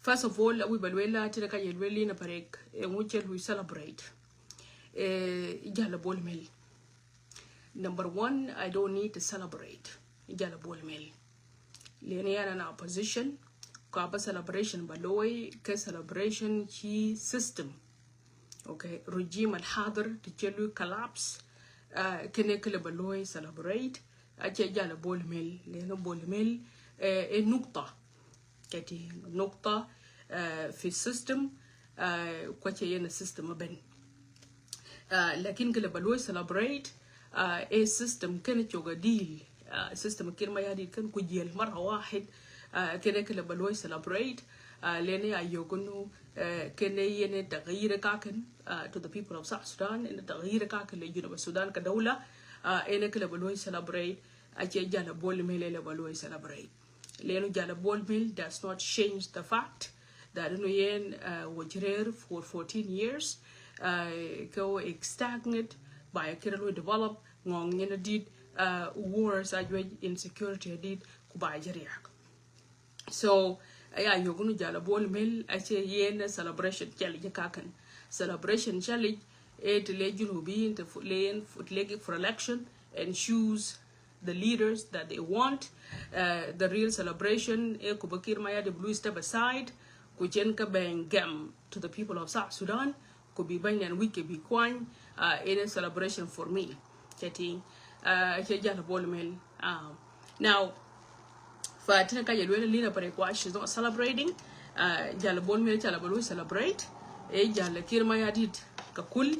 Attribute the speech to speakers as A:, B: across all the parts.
A: First of all, we balwela tiraka yelweli na Parek which we celebrate. Ijala bol mel. Number one, I don't need to celebrate. Ijala bol mel. Lena na opposition. Kaba celebration baloy ke celebration chi system. Okay, regime al hadr tichelu collapse. Kene kele baloy celebrate. Ache ijala bol mel. Lena bol mel. نقطة كتي نقطة في السيستم كوتشي ين السيستم بين لكن كلا بلوي celebrate السيستم كانت يوجا ديل السيستم كير ما يهدي كان كجيل مرة واحد كلا بلوي celebrate لأن أيوجنو كنا ين تغيير كاكن to the people of South Sudan إن تغيير كاكن لجنوب السودان كدولة إن كلا بلوي celebrate أجي جانا بول ميل بلوي celebrate Leno Jala Ballmill does not change the fact that Yen was rare for 14 years, go stagnant by a Kiralo develop, Ngong Yen did wars, insecurity did by Jeriak. So, you're going to Jala Ballmill, I say Yen celebration challenge kakan. Celebration challenge, it legend will be in the foot leg for election and choose the leaders that they want. The real celebration, Kubakir Maya the blue step aside, Kujenka bang gam to the people of South Sudan, could be bang and wiki be kwan, in a celebration for me. Chatting, now, for Tinaka Lina Parek, she's not celebrating, Jalabol Jalabalu celebrate, Jalakir Mayardit Kakul,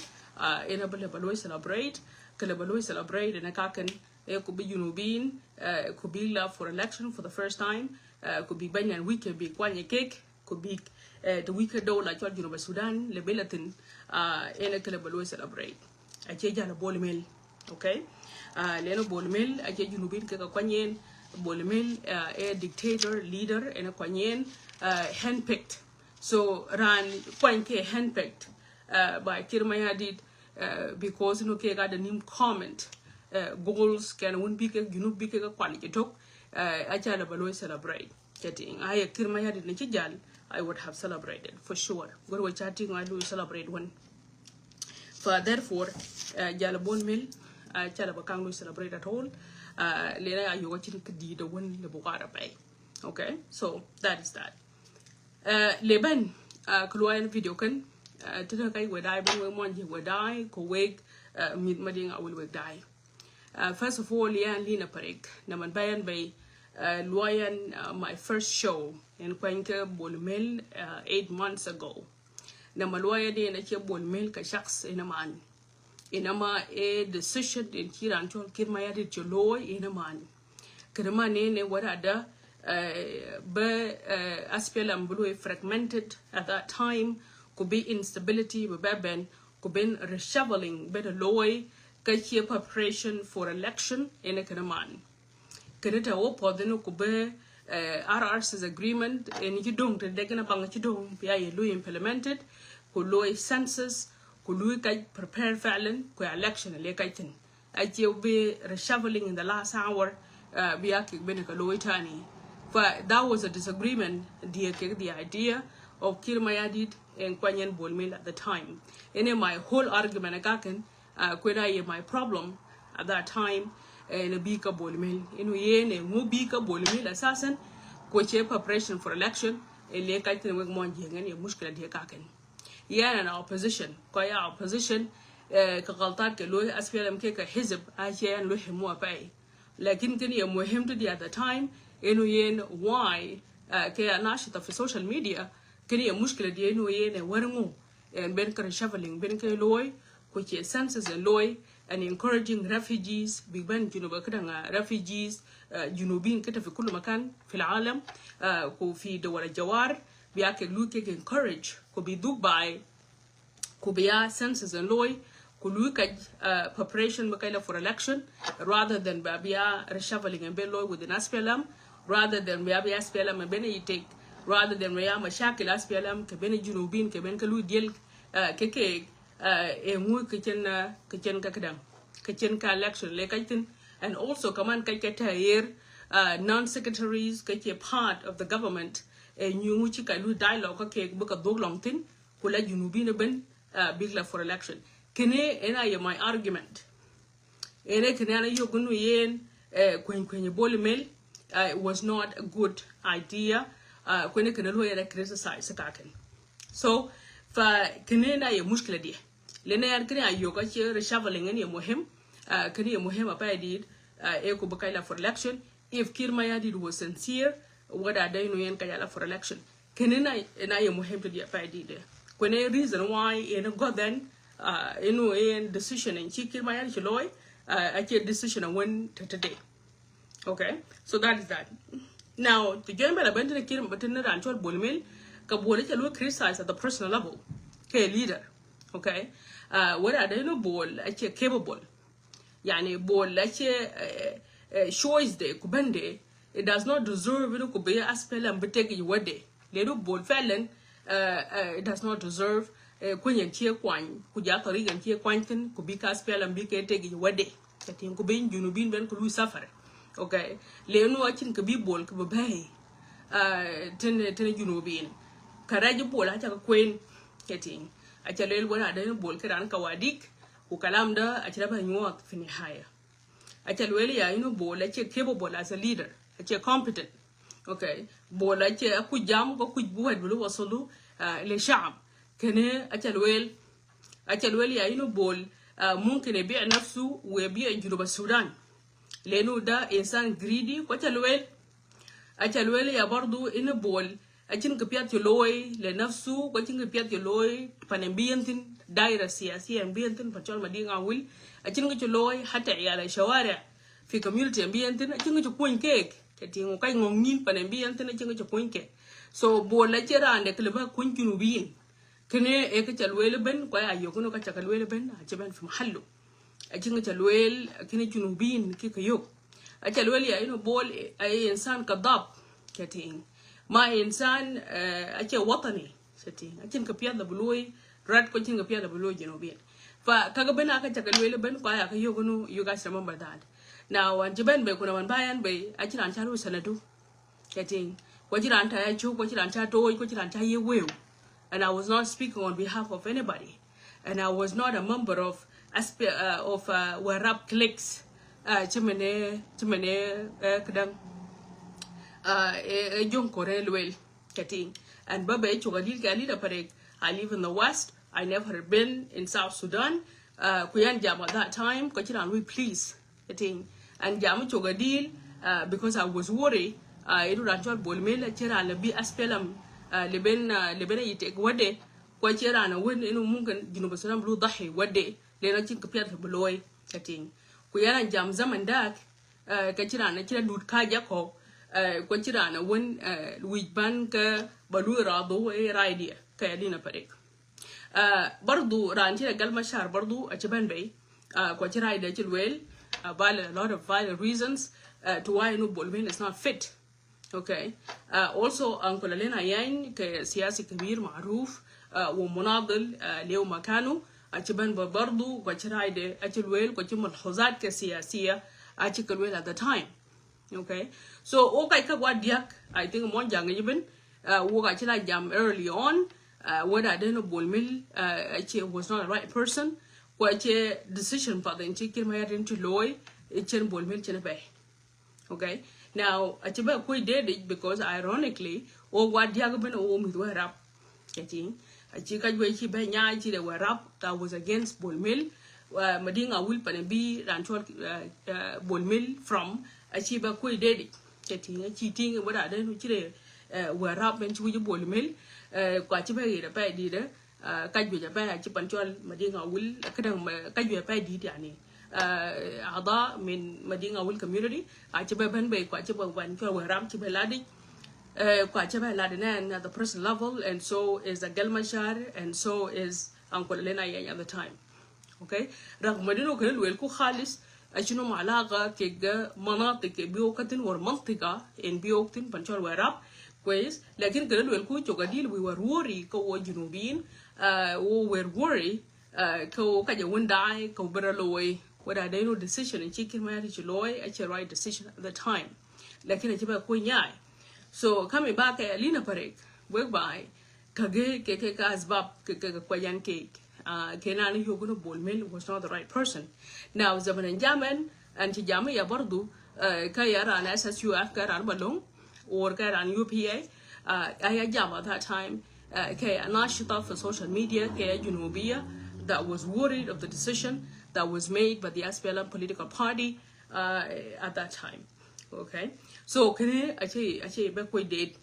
A: in a Balabalu celebrate, Kalabalu celebrate, and a kakan. It could be Junubin, could be love for election for the first time, could be Banyan Week, could be Kwanya Cake, could be the week ago like what Junub Sudan, Lebelatin, in a Kalabalu celebrate. I change a ball mill, okay? Leno ball mill, I change Junubin Kwanyan, ball mill, a dictator, leader, and a Kwanyan, handpicked. So ran Kwanke handpicked by Mayardit because no got a new comment. Goals can win big, big quality talk. I shall always celebrate. Getting I Mayardit Nichijal, I would have celebrated for sure. What we're chatting, I do celebrate one. For therefore, Jalabon Mill, I shall celebrate at all. Later, are you watching the one the Bugara Bay? Okay, so that is that. Leben, Kluan video can. Today, we die, when one you will die, go wake, meet Mading, I will die. First of all, Lina Parek, Naman Bayan Bay, Luayan, my first show in Quanka Bolmel 8 months ago. Namaluaya de Nakia Bolmel Kashaks in a man. In a ma a decision in Kiranto Kirmayadi Joloy in a man. Kiraman what other Aspelam Blue fragmented at that time could be instability with Beben, could be reshuffling better loy. Kachia preparation for election in a Kanaman. Kanita Opo, the Nukube, RRC's agreement, and you don't, they're gonna bang at you don't, be implemented, who low census, who Louis prepare Fallon, who election, a lekaitin. I be reshuffling in the last hour, be a Benaka but that was a disagreement, the idea of Mayardit and Kwanyan Bolmil at the time. And my whole argument, again, my problem at that time in a bika bolmil in yen a mubika bolmil assassin which preparation for election a lekaitin with monjing and a muskla de kaken yan an opposition koya opposition kagaltat ke loy aspelam ke ka hizb ayan lo himo pay lakin kini muhim to at the time in yen why ke anashita for social media kini muskla de no yen warmu and ben ka shoveling ben ke loy which is census and loy and encouraging refugees big band refugees junubin كده في كل مكان في العالم وفي دول الجوار بياكل لوكي encourage كوبي Dubai كوبيا census and loy كلوكا preparation مكايلا for election rather than بيا reshuffling and loy within SPLM rather than بيا SPLM and بينا يتك rather than بيا مشاكل SPLM كبين جنوبين كبين كلو ديال كيكي kitchen election like and also command non-secretaries part of the government new chika lu dialogue ke book a dog long tin kula junubin ben big la for election kene ena ye my argument ene kene ana yo gunu yen kwen bol mel it was not a good idea kwen kene lo ya criticize kaken so fa kene na ye mushkila di lena yan kene ayo ka che reshuffling ne muhim kene ye muhim apa did ko bakaila for election if Kir Mayardit was sincere what are they no yen kayala for election kene na ye muhim to di apa did kwen reason why in god then in decision in Kir Mayardit loy I get decision on when today. Okay, so that is that. Now, the join by the Benton Kirim Batin and Chol Bulmil, Kaboli will criticize at the personal level. Okay, leader. Okay, what are they no ball, actually capable. Yani ball, actually, shows de Kubende, it does not deserve to be a spell and betake you what day. Little ball felon, it does not deserve. Kwenye nchie kwany kujaka riga nchie kwantin kubika spell and bika tegi wade kati kubin junubin ben kulu safare okay lenu achin kubi bol kubai tene junubin karaji bol acha kwen kati acha lel wala da bol kiran kawadik ukalamda acha ba nyuat fini haya acha lweli ya bol acha capable as a leader acha competent okay bol acha kujam ko kujbuwa bulu wasulu le sham كنه أجلويل يا بول ممكن يبيع نفسه ويبيع جنوب السودان لأنه ده إنسان greedy أجلويل يا برضو بول أجن كبيات يلوي لنفسه وأجن كبيات يلوي فنبينتن دائرة سياسية بينتن بتشال مدينة أول أجن كيلوي حتى على الشوارع في community بينتن أجن كيكون كيك كتير وكاي ngongin فنبينتن أجن كيكون كيك so بول أجرا عندك لبا كون جنوبين kene chalwel ben kwa ayokuno ka chalwel ben ajaban fi mahallo ajinga chalwel kene junubin kikayok chalwel ya bol ay insan kadab kating ma insan ache watani setting ajin ka piyada buloy rat ko jinga piyada buloy junubin fa kaga ben aka chalwel ben kwa ayokuno you guys remember that now ajaban be kuna man bayan be ajiran chalu sanadu kating wajiran ta ya chu wajiran cha toy wajiran cha yewew. And I was not speaking on behalf of anybody, and I was not a member of Warab cliques. Chimene kadang Jung Korelwell getting and Baba Chogadil Galida Parek. I live in the West. I never been in South Sudan. Kuyan Jam at that time. Kochiran we please getting and Jam Chogadil because I was worried. Idu Ranchol Bolmel Chera Labi Aspelam. لبنا يتك ودي كويتشرا أنا وين إنه ممكن جنوب السودان بلو ضحي ودي لأنه تين كبير بلوي كتين كويانا جام زمن داك كتشرا أنا كلا دود كاجا كو كويتشرا أنا وين ويجبان كبلو رادو رايديا كيالينا بريك برضو رانشيلا قال مشار برضو أجبان بي كويتشرا رايديا جلويل a lot of valid reasons to why no Bolivin is not fit. Okay. Also Uncle Lina Yang كسياسي كبير معروف ومناضل له مكانه أجبان برضو وشرايد أجلويل وجم الحوزات كسياسية أجلويل at the time. Okay. So okay كواديك I think one young even وقتلا jam early on when I didn't Bolmil was not the right person. What decision for the Kir Mayardit to loy Chen Bolmil Chenabay. Okay. Now, Achiba Kui did it because ironically, what Diagaban Omi were up. Getting a chica Wachi Banyachi, they were up that was against Bolmil, Madinga Wilpan and B Ranchol Bolmil from Achiba Kui did it. Getting a cheating and what I don't know, were up and Chuy Bolmil, Quachiba, a bad leader, Kajuja Bay, Chipanchol, Madinga Will, Kajuja Bay Didiani. أعضاء من مدينة أول community أجيبه بنبي كأجيبه وانكر ورام جيبه لادي كأجيبه لادينا at the personal level and so is a Gelmashar and so is Uncle Lina at the time. Okay رغم مدينة كله ويلكو خالص أشنو معلاقة كجا مناطق بيوكتين ورمنطقة إن بيوكتين بنشار وراب كويس لكن كله ويلكو جوجاديل we were worried كوا جنوبين we were worried كوا كجا ونداي كوا برالوي what I didn't know decision in Kir Mayardit loy actually right decision at the time. Lakini achiba ko nyai So coming back Lina Parek whereby kage ke asbab ke kwayan ke kenani yogono bolmel was not the right person. Now zaman jaman and jama ya bardu kayara an SSUF karan balong or karan UPA I jam at that time okay anashita for social media ke junubia that was worried of the decision that was made by the SPLM political party at that time. Okay, so kene ache be ko date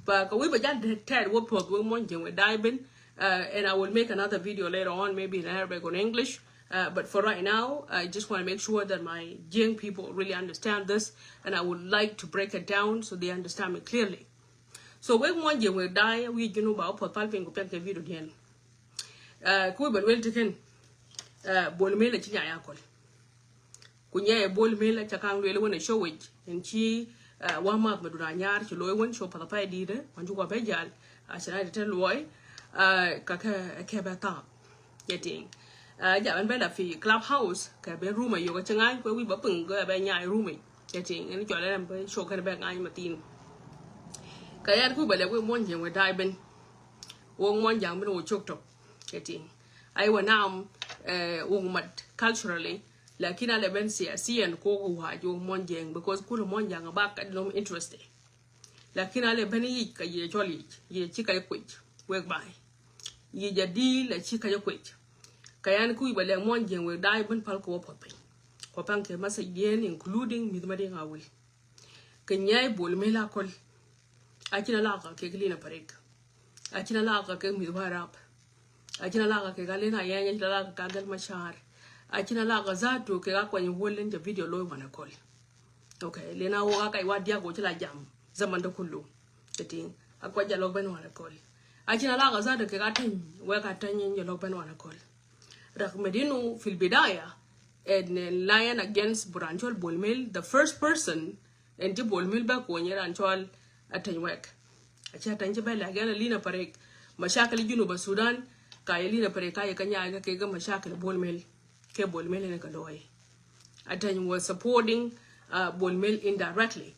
A: but we but that ted what put we want we diving and I will make another video later on maybe in Arabic or English but for right now I just want to make sure that my young people really understand this and I would like to break it down so they understand me clearly. So we want we die we you know about put palping ko peke video den ko be well taken bolme la chinya yakol kunya bol mela chakang lele wona show it and chi wa ma madura nyar chi loy won show pala pa dide wanju ko be jal asana de loy ka ke ba ta getting ja ban ba fi clubhouse ka be room yo ka changai ko wi ba pung ko be nyai room getting ni cho le ba show ka be ngai matin ka yan ku ba le we mon jen we dai ben wong mon jang ben wo chok tok getting I wa now wong mat culturally lakini ale ben siasian ko wa jo monjeng because kulo monjang ba ka no interested lakini ale ben yi ka ye joli ye chika ye kwich we bai ye jadi la chika ye kwich kayan ku ba le monjeng we dai ben pal ko popin ko pan ke masa yen including mi mari ngawul kenyai bol mela kol akina la ka ke Lina Parek akina la ka ke mi warap akina la ka ke galena yanya la ka gal mashar akina la gazato ke ga kwani wolen da video loy wana call okay lena wo ga wa dia go tila jam zaman da kullu tin akwa jalo ben wana call akina la gazato ke ga tan we ka tan yin jalo ben wana call rak medinu fil bidaya and lion against branchol bolmel the first person and the bolmel ba ko nyera anchol atan wek acha tan je ba la gana Lina Parek mashakal junuba Sudan ka Lina Parek ka kanya ga ke ga mashakal bolmel ke bolmel ne kaloy atany was supporting bolmel indirectly.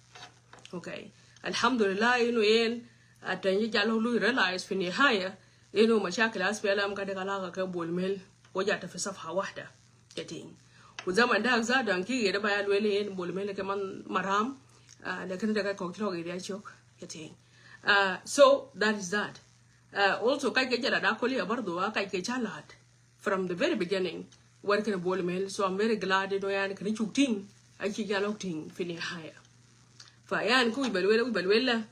A: Okay, alhamdulillah yen atany jalo lu realize fi nihaya mashakil aspelam ka de kala ka bolmel wajata fi safha wahda ketin وزمان ده زادن كي يدا بايا لويلين بولميل كمان مرام لكن ده كوكتلو غير يشوك كتين so that is that also كاي كجرا دا كولي برضو كاي كجالات from the very beginning working بولميل so I'm very glad يعني كني شوكتين أكيد جالوكتين في النهاية فيان كوي بالويلا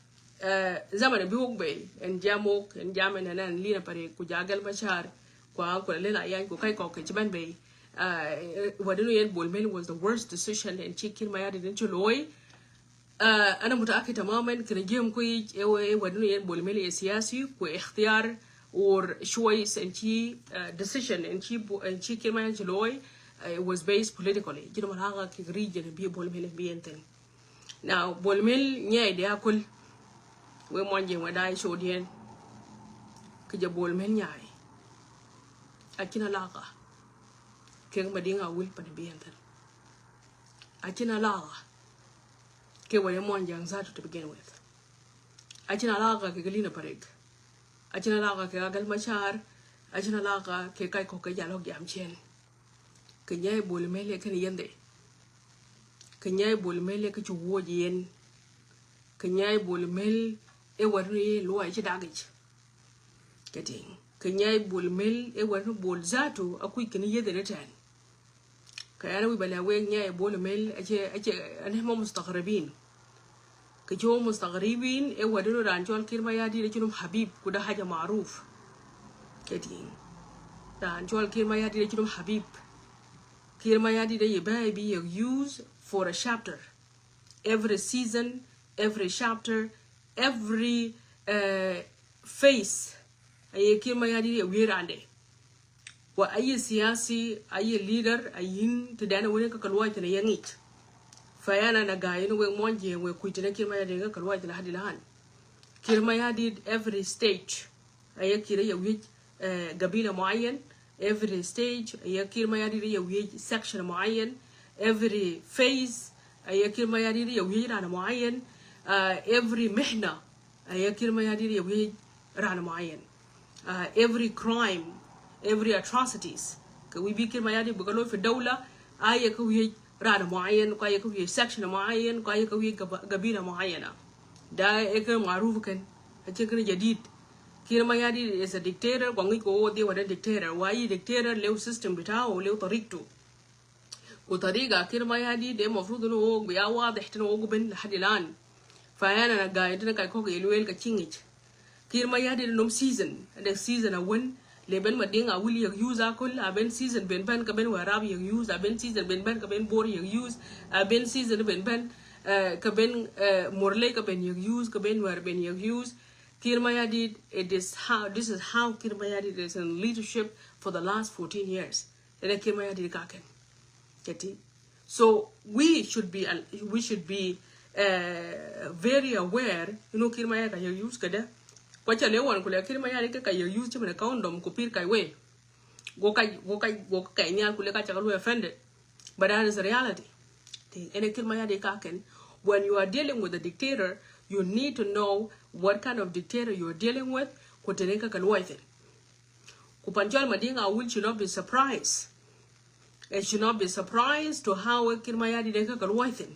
A: زمان بيوك بي إن جاموك إن جامن أنا لينا بري كجاجل مشار كل لنا يعني كاي كوكي جبان بي wadinu yen bolmel was the worst decision and chicken Mayardit into loy ana mutaakid tamaman kana jëm koy wadinu yen bolmel e siyasi ko ikhtiyar or choice and chi decision and chicken Mayardit loy was based politically jino malaga ki region bi bolmel bi enten now bolmel nyay de akul we monje wada shodien ke je bolmel nyay akina laga ke madinga will pan bientan achina laga ke wale monjang zato to begin with achina laga ke Lina Parek achina laga ke agal machar achina laga ke kai ko ke jalo jam chen ke nyai bolmele ke yende ke nyai bolmele ke chuwo yen ke nyai bolmel e warni lo ai chidagich keting ke nyai bolmel e warni bol zato akui ke ni yede retan كأنا وبلاوين يا بول ميل أنهم مستغربين كجو مستغربين إيه ودلو رانجول كير ماياديت لجنوم حبيب كده حاجة معروف كدين رانجول كير ماياديت لجنوم حبيب كير ماياديت يبقى be used for a chapter every season every chapter every phase أيه كير ماياديت يوير عنده wa ayi siyasi ayi leader ayin tidana woni ka kalwa tana yangit fayana na gayin we monje we kuitina kirma ya de kalwa tana hadilan kirma ya did every stage ayakira ya wi gabila muayyan every stage ayakirma ya did ya wi section muayyan every phase ayakirma ya did ya wi rana muayyan every mihna kir mayadi yawi ran معين every crime every atrocities كوي بيكر ما يادي بقولوا في الدولة كوي ران معين كوي section معين كوي قبيلة معينة ده معروف كان هتشكل جديد كير ما يادي is a dictator قوي كو دي وده dictator واي dictator له system بتاعه له طريقته وطريقة كير ما يادي ده مفروض إنه هو بيا واضح إنه هو بين لحد الآن فأنا قاعد أنا كوك يلويل كتشينج كير ما يادي إنهم season ده season أول لبن مدين أول يجوز أكل أبن season بن كبن وراب يجوز أبن season بن كبن بور يجوز أبن season بن كبن مورلي كبن يجوز كبن ور بن يجوز كير ما يادي this is how كير ما يادي is in leadership for the last 14 years ده كير ما يادي كاكن كتي so we should be very aware كير ما يادي يجوز كده kwacha lewan kule kiri mayari ke kay use chimene condom ko pir kay we go kay nyal kule ka chakalu offended but that is a reality ene kiri mayari ka ken when you are dealing with a dictator you need to know what kind of dictator you are dealing with ko teneka kalwaite ko panjal madinga will should not be surprised it should not be surprised to how kiri mayari de ka kalwaite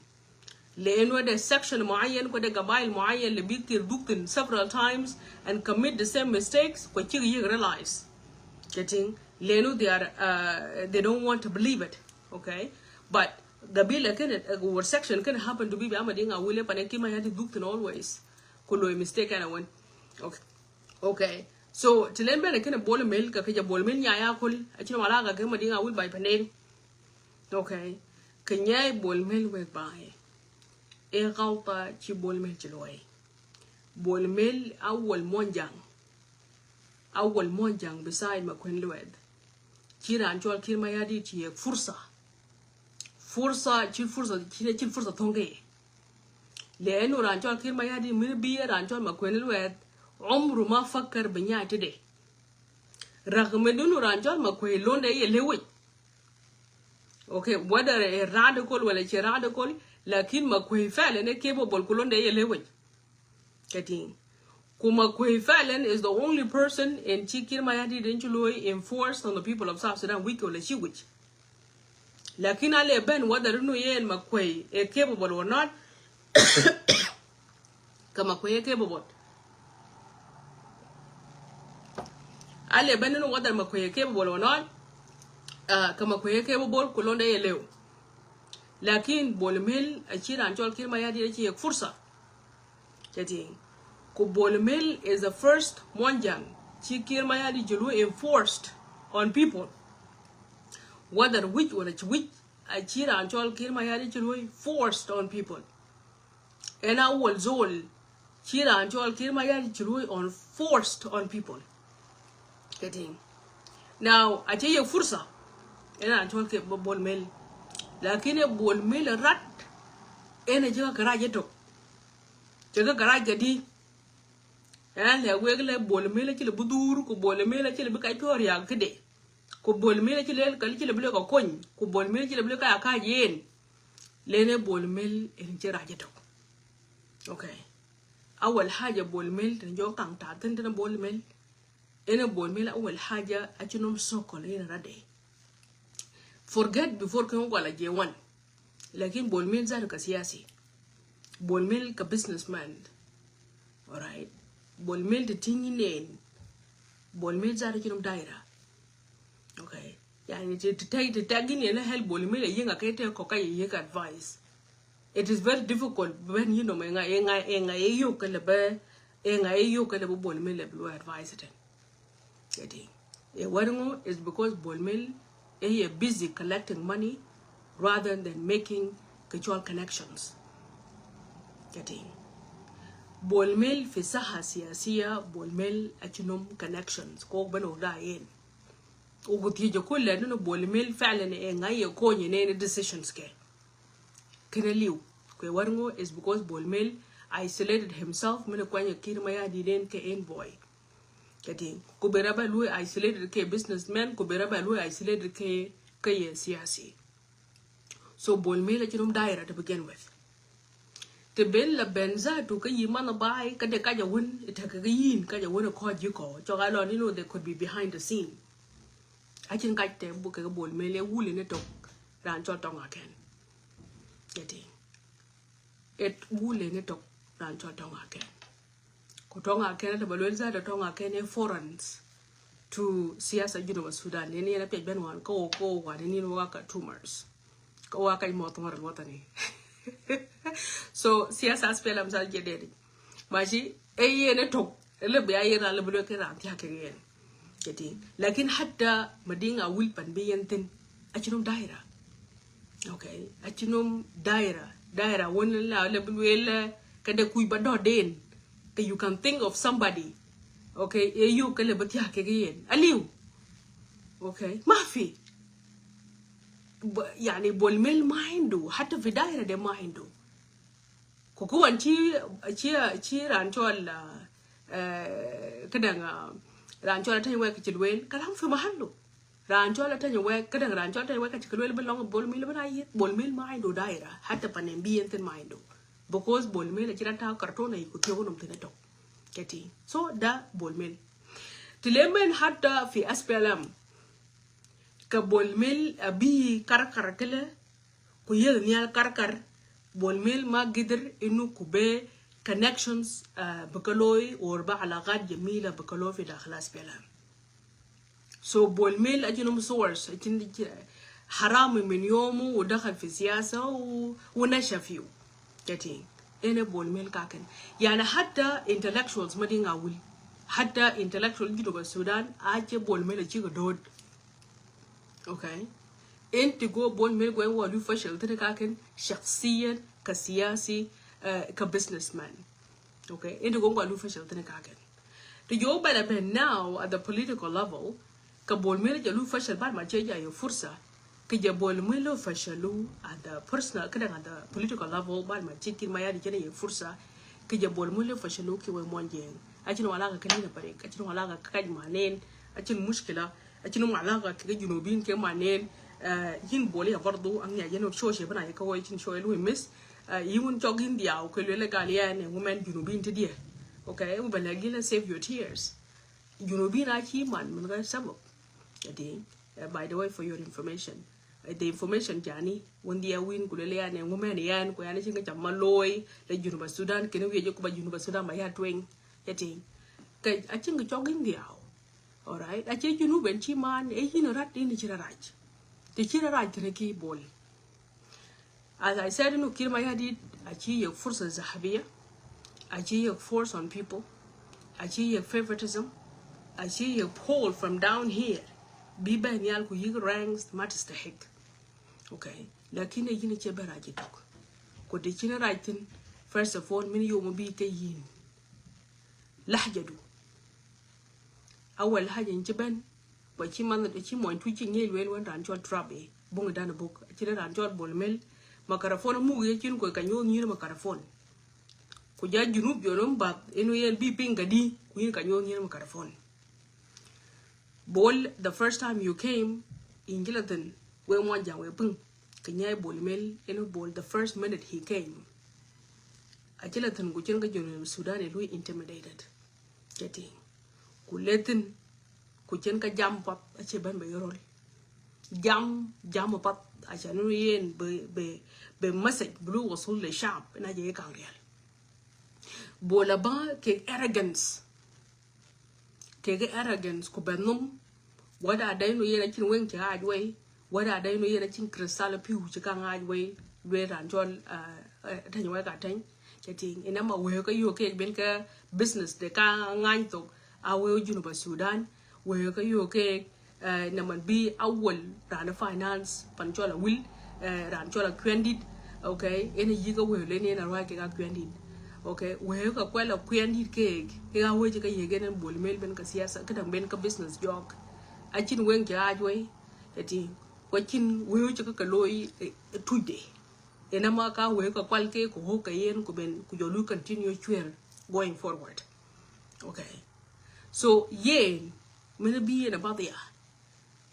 A: لأنه ده section معين كده قبائل معين اللي بيكتير دوكتن several times and commit the same mistakes كتير realize getting لأنه they don't want to believe it okay but قبيلة كده or section كده happen to be بعمدين أولي فنكي ما يهدي دوكتن always كله mistake أنا وين okay so تلين بنا كده بول ميل كده بول ميل يا كل أشيل ملاقة كده مدين أول باي بنين okay كنيا بول ميل وباي غلطة تي بولميل جلوي بولميل أول مونجان بسايد ما كون لويد كيرا أنجوال كير ما يادي تي فرصة تي فرصة تونغي لأنه رانجوال كير ما يادي من بيه رانجوال ما كون لويد عمره ما فكر بنيا تدي رغم إنه رانجوال ما كون لون ده يلوي okay whether a radical ولا شي radical لكن ما كوي فعلا capable كلون ده يلوي كتين كما كوي فعلا is the only person in Chikir Mayadi Denjuloi enforced on the people of South Sudan weak ولا شي which لكن على بن whether إنه ين ما كوي capable or not كما كوي capable على بن إنه whether ما كوي capable or not كما كوي capable كلون ده يلوي لكن بولميل أشير عن جول كير ما يادي لكي يك فرصة كتين كو بولميل is the first monjang شي كير ما يادي جلو enforced on people whether which ولا which أشير عن جول كير ما يادي جلو forced on people أنا أول زول شير عن جول كير ما يادي جلو on forced on people كتين now أشير يك فرصة أنا عن جول كير بولميل لكن بولميل رات أنا جا كراجة تو جا كراجة دي أنا لأقول بولميل كله بدور كو بولميل كله بكاي توريا كده كو بولميل كله كله بلوك كون كو بولميل كله بلوك أكاجين لأن بولميل إن جراجة تو أوكي أول حاجة بولميل تنجو كان تعتن تنا بولميل أنا بولميل أول حاجة أجنم سوكل هنا ردي forget before كانوا ولا J1 لكن بولميل زارو كسياسي بولميل كبزنسمان alright بولميل تتينين بولميل زارو كنوم دايرة okay يعني تتاجين يلا هل بولميل ينعا كيته كوكاي يك advice it is very difficult when you know enga eyo kala bولميل بلو advice it getting waringo is because بولميل he is busy collecting money rather than making cultural connections. Getting bolmel في ساحة سياسية bolmel أجنوم connections كوك بنو داين وقتيجي كل لأنه bolmel فعلا إنغاي يكون ينين decisions كنا ليو كي ورنو is because bolmel isolated himself من كوان يكير ما يدين كenvoy. Getting kuberaba lui isolated ke businessman kuberaba lui isolated ke siyasi so bolmela jinum daira to begin with te ben la benza to ka yima na bai ka de ka ja win ita ka yin ka ja win ko ji ko cho ga lo ni no they could be behind the scene I can ka te bu ka bol mele wuli ne to ran cho tonga ken yeti et wuli ne to ran cho tonga ken ko tonga ken da balwen za da tonga ken e foreigners to siasa juno Sudan ne na pe ben wan ko wa ni no wa ka tumors ko wa ka mo tumor watani so siasa aspelam sa jededi maji ne to le be ayena le blo ke ran ta ke yen keti lakin hatta madinga wilpan be yentin achinum daira okay achinum daira won la le blo le kada kuy ba do den que you can think of somebody okay you ke le batia ke yen aliu okay mafi يعني بولميل ما عنده حتى في دائرة ده ما عنده كوكوان تي رانشول كدن رانشول تاني ويك تلوين كلام في محله رانشول تاني ويك كدن رانشول تاني ويك تلوين بلون بولميل بنايت بولميل ما عنده دائرة حتى بنبي ينتن ما عنده because بولميل أجرا تا كرتون يكتيو نم تنتو كتي so ده بولميل تلمن حتى في SPLM ka bolmel abi karkar kele ku yel nyal karkar bolmel ma gider inu kube connections bakaloy or ba alaqat jamila bakaloy fi dakhil SPLM so bolmel ajinum source ajin haram min yomu و دخل في سياسة ونشا فيه getting ene bolmel kaken يعني حتى intellectuals madinga wul حتى intellectual jido ba Sudan aje bolmel jigo dod okay انت جو بول ميل جو ولو فشل تنكاكن شخصيا كسياسي كبزنس مان okay انت جو ولو فشل تنكاكن تجو بلا now at the political level كبول ميل جلو فشل بعد ما جاي يا فرصه كجبول ميل فشلوا at the personal كده at the political level بعد ما جيت ما يادي كده يا فرصه كجبول ميل فشلوا كي ومونجين اجن ولا كنينا بريك اجن ولا كاج مانين اجن مشكله أجنو علاقة كجنوبين كمانين ين بولي برضو أني أجنو شوشة بنا يكوي يجن شوي لوي مس يون جوجين ديا وكل اللي قاليان ومن جنوبين تديه okay وبلاقي له save your tears جنوبين أشي من غير سبب jadi by the way for your information the information جاني وندي أوين كل اللي يعني ومن يان كوي أنا شيء كجمع لوي لجنوب السودان كنوا يجوا كبا جنوب السودان ما يهتوين jadi أجن جوجين ديا alright ache junu ben chi man e hino rat ni chira raj te chira raj reki bol as I said no kir Mayardit ache ye fursa zahabiya ache ye force on people ache ye favoritism ache ye pull from down here biba nyal ku yig ranks matters the heck okay lakini yini che baraji tok ko de chira raj tin first of all min yo mo bi ke yin lahjadu awal haja njiban ba ci man da ci moy tuci ngel wel won ran jol trabe bu nga dana bok ci ran jol bolmel makarafon mu ye cin ko kanyo ni makarafon ku ja junub yonom ba eno yen bi pinga di ku yin kanyo ni makarafon bol the first time you came in Gilatan we mo jang we pung kanyay bolmel eno bol the first minute he came a Gilatan ku cin ga jono Sudan e lui intimidated getting kuletin kuchen ka jam pap ache ban be yorol jam pap ache no yen be message blue wasul le sharp na je kan real bola ba ke arrogance ku benum wada dai no yen chin wen ka ajwe wada dai no yen chin crystal piu chi kan ajwe we ran jol tan wa ka tan keting ina ma we ka yo ke ben ka business de ka ngan to awe junuba Sudan we ka yo ke naman bi awal rana finance panchola will ran chola kwendit okay ene yiga we le ne na ra ke ka kwendit okay we ka kwela kwendit ke ga we ka yegen bolmel ben ka siyasa ka dan ben ka business jog achin wen ja ajwe eti wachin we ka loy tude ena ma ka we ka kwalke ko ho ka yen ko ben ku jolu continue chwer going forward okay so yeah mena bi na ba ya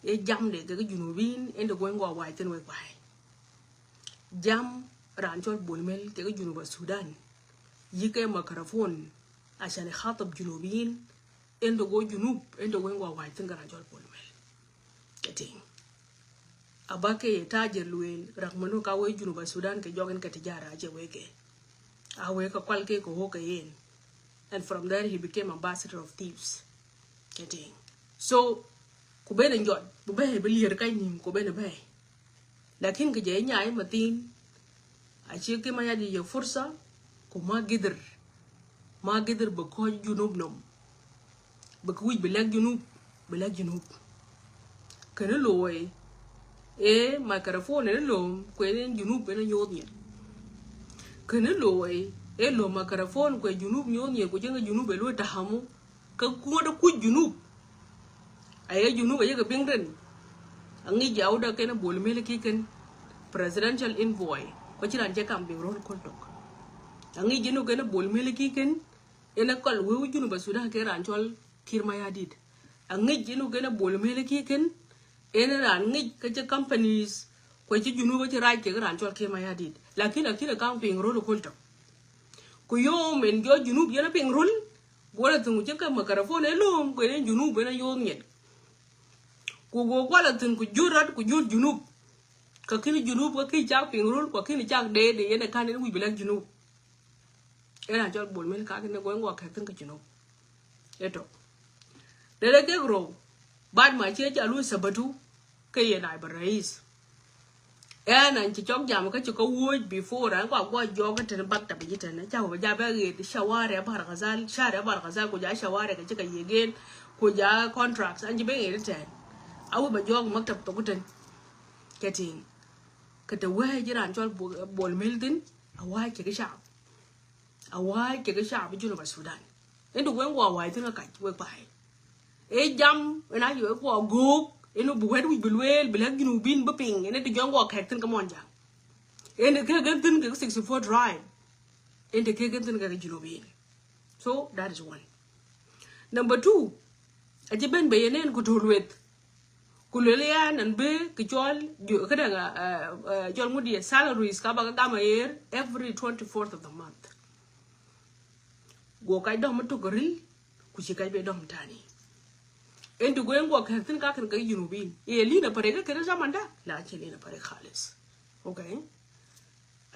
A: e jam de ga junubin ende go ngwa wa ten we bai jam رانجول بولميل كي جنوب السودان يكي ميكروفون عشان يخاطب جنوبيين عنده جو جنوب عنده وين وايتين رانجول بولميل كتين أباكي تاجر لويل رغمنو كاوي جنوب السودان كجوغن كتجارة أجي ويكي أويكا كوالكي كوهوكا ين and from there he became ambassador of thieves كتين so kubene njot bube belir kay nim kubene bay lakin ke jey nyaay matin a ci ke maya di fursa ko ma gider ba ko junub nom ba ko wi belag junub kana loy e microphone ne lo ko en junub bena nyod ni kana loy e lo microphone ko junub nyod ni ko jenga junub be lo tahamu ka ko da ku junub ay junub ay ga bingren angi jawda kena bolmele ki ken presidential envoy ko ci ran je kam bi rol ko tok angi jenu kena bolmele ki ken ena kol wu junub sudan ke ran chol kir mayardit angi jenu kena bolmele ki ken ena ran ngi ka je companies ko ci junub ci raj ke ran chol kir mayardit lakin akira kam bi rol ko tok ko yo men jo junub yana bi rol gola tungu je ka makarafone lom ko en junub na yo nyen kugo kwala tin ku jurat ku jur junub ka kini junub ka ki chak pingrul ko kini chak de yene kan ni wi bilak junub era jol bol men ka kini go ngwa ka tin ka junub eto dele ke gro bad ma che cha lu sabatu ke ye nai barais ena ci chok jam ka ci ko wo before an ko go jo ka tin bak ta bi tan cha ho ja ba ge shaware bar gazal share bar gazal ko ja shaware ka ci ka yegen ko ja contracts an ji be e tan awu ba jog maktab to guten ketin kata waye jiran jol bol meldin awai ke ga sha bi juno ba sudan endo wen wa wai tin ka we bai e jam na yo ko go eno bu wed wi bilwel bilag ginu bin ba ping ene de jongo ka tin ka monja ende ke ga tin ke 64 drive ende ke ga tin ka juno bin so that is one. Number 2 aje ben bayenen ko tolwet kulelean and be kichol kadanga jol ngudi salaries ka ba ga mayer every 24th of the month go kay dom to goril ku ci kay be dom tani endu go ngo ka tin ka kan kay junubin e Lina Parek ka zamanda la ci Lina Parek khalis okay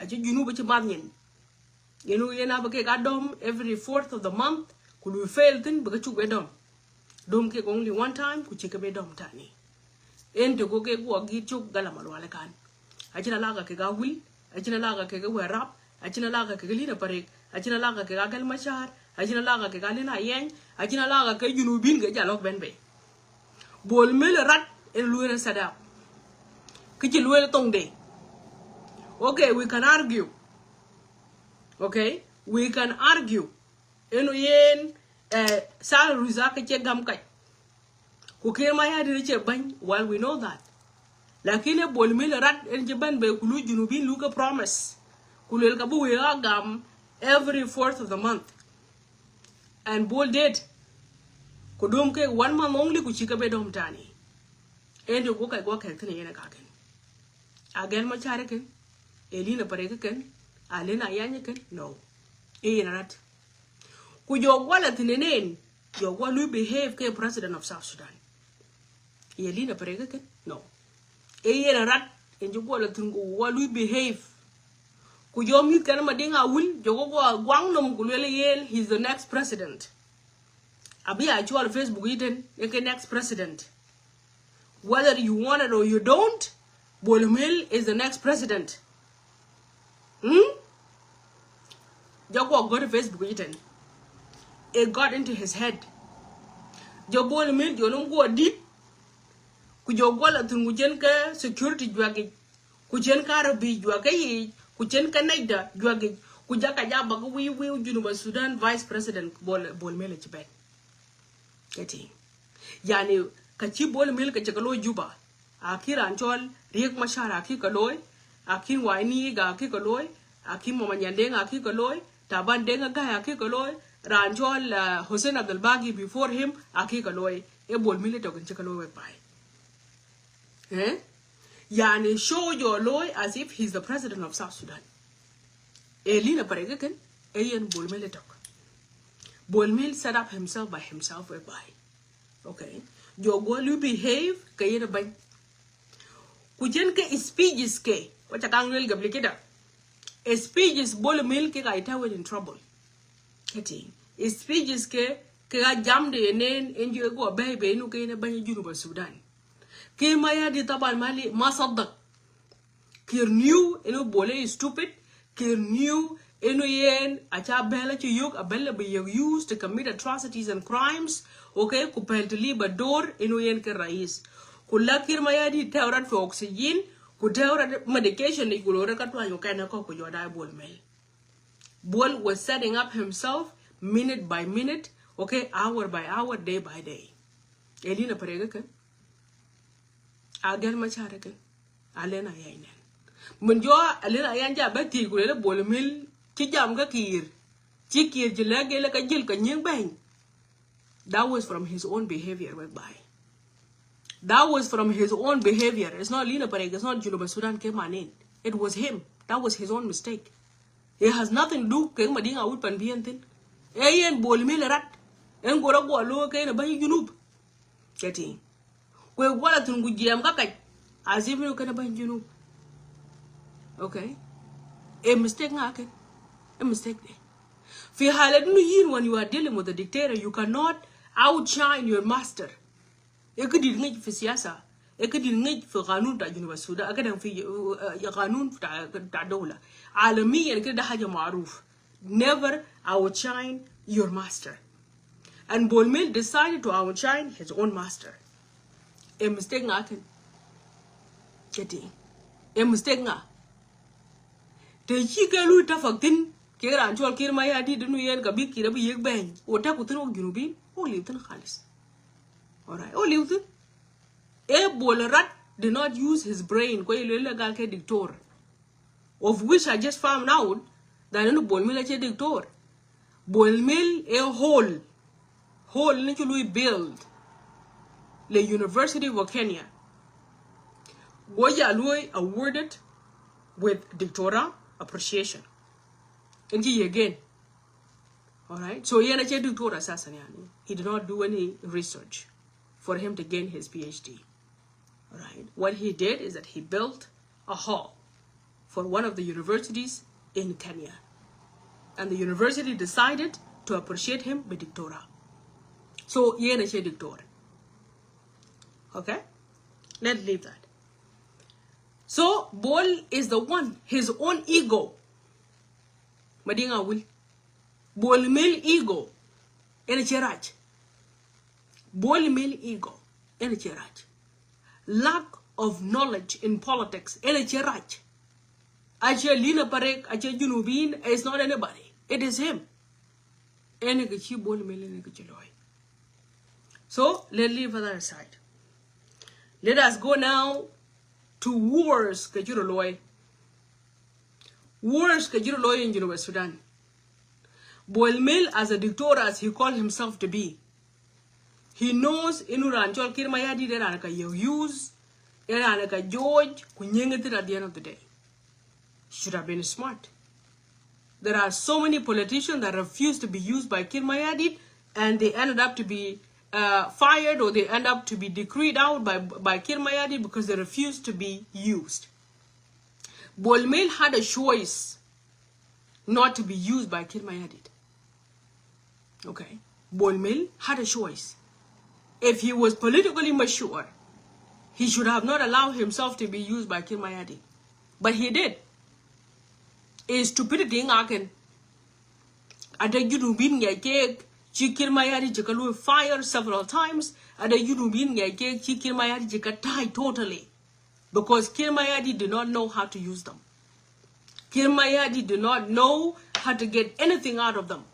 A: aji junuba ci bad ñen yenu yena ba ke ga dom every 4th of the month ku lu fail tin ba ci be dom ke only one time ku ci ka be dom tani ente go ke go gi chuk gala malwale kan ajina laga ke ga wil ajina laga ke ga werap ajina laga ke Lina Parek ajina laga ke ga gal machar ajina laga ke ga Lina yen ajina laga ke junubin ga jalok benbe bol mel rat en luere sada ke ci luere tongde okay we can argue eno yen sal rizaka ke gam kai Kukir Mayardit che bany while we know that. Lakini bol mil rat en jeban be kulu junubin luka promise. Kulel kabu we gam every 4th of the month. And bol did. Kudum ke 1 month only kuchika be dom tani. And you go kai go kai tini yena kaken. Again ma chare ken. Lina Parek ken. Alena yanya ken. No. Yena rat. Kujo wala tinenen. Yo walu behave ke president of South Sudan. Lina Parek ken? No. Yena rat enjo wala tungu walu behave. Kujo mi kana madinga will jogo gwang nom kulele yel he's the next president. Abi actual Facebook iten the next president. Whether you want it or you don't, Bolmel is the next president. Jogo go to Facebook iten. It got into his head. Jo Bolmel jo no go deep. Kujo gola tungu jenka security jwagi. Kujen ka rabi jwagi. Kujen ka naida jwagi. Kujaka jaba ko wi Junuba Sudan vice president Bolmel chibet. Getting. Yani kachi Bolmel ka chakalo juba. Akira anchol riek mashara aki kaloy. Akin waini ga aki kaloy. Akin mamanyandeng aki kaloy. Taban denga ga aki kaloy. Ranchol Hussein Abdul Bagi before him aki kaloy. E Bolmel to kan chakalo pai. Yani show your loy as if he's the president of South Sudan. Lina Parek again, Ayan Bolmel talk. Bolmel set up himself by himself whereby. Okay. Your goal you behave, Kayana Bang. Kujenke speeches ke, what a kangal gablikida. A speeches Bolmel ke I was in trouble. Getting. Speeches ke jammed a name and you go baby no kay na bany Juba Sudan. Ke Mayardit tabal mali masadak. Kir knew eno bole is stupid. Kir knew eno yen acha bela to yuk a bella be used to commit atrocities and crimes. Okay, kupel to liba door eno yen ke rais. Kula Kir Mayardit teurat for oxygen. Kuteurat medication ni kulore katwa yokana ko kujoda Bolmel. Bol was setting up himself minute by minute, okay, hour by hour, day by day. Lina Parek ke, agel machare ke, alena yainen. Munjo alena yanja beti kulele Bolmel chijam ka kir, chikir jilagele ka jil ka nyeng bang. That was from his own behavior whereby. That was from his own behavior. It's not Lina Parek, it's not Juba Sudan came in. It was him. That was his own mistake. It has nothing to do with madinga out pan bientin. Ayen Bolmel rat. En gora go lo kay na bany junub. Getting. We wala tun gu jam kakay. As if you can bany junub. Okay? A mistake ngaken. A mistake there. Fi halad nu yin when you are dealing with a dictator, you cannot outshine your master. Ekadi ngej fi siyasa. Ekadi ngej fi qanun ta Juba Sudan. Akada fi qanun ta dawla. Alamiyan kida haja ma'ruf. Never outshine your master. And Bolmel decided to outshine his own master. A mistake ngaken. Getting. A mistake nga. Te chika lu tafaktin kera anchol Kir Mayardit dinu yen kabi kira bi yek bang. Ota kutin og junubin. O liutin khalis. Alright. O liutin. A Bolrat did not use his brain. Kwa illegal ke dictator. Of which I just found out that no Bolmel is a dictator. Bolmel a whole naturally build the University of Kenya. Goya Lui awarded with Dictora appreciation. And he again. Alright. So he had a Dictora assassin. He did not do any research for him to gain his PhD. Alright. What he did is that he built a hall for one of the universities in Kenya. And the university decided to appreciate him with Dictora. So, yena che Dictora. Okay? Let's leave that. So, Bol is the one, his own ego. Madinga will. Bolmel ego. Ene che raj. Bolmel ego. Ene che raj. Lack of knowledge in politics. Ene che raj. Ache Lina Parek, Ache Junubin is not anybody. It is him. So, let's leave that aside. Let us go now to wars. Wars in Juba Sudan. Bolmel as a dictator as he called himself to be. He knows Inuranchol Kir Mayardit Eranaka use Eranaka George Kunyengetir at the end of the day. Should have been smart. There are so many politicians that refuse to be used by Kir Mayardit, and they ended up to be fired, or they end up to be decreed out by Kir Mayardit because they refuse to be used. Bolmel had a choice not to be used by Kir Mayardit. Okay. Bolmel had a choice. If he was politically mature, he should have not allowed himself to be used by Kir Mayardit. But he did. Is stupidity ngaken. Ada Junubin ngeke Kir Mayardit jikalu fire several times. Ada Junubin ngeke Kir Mayardit jikatai totally, because Kir Mayardit did not know how to use them. Kir Mayardit did not know how to get anything out of them.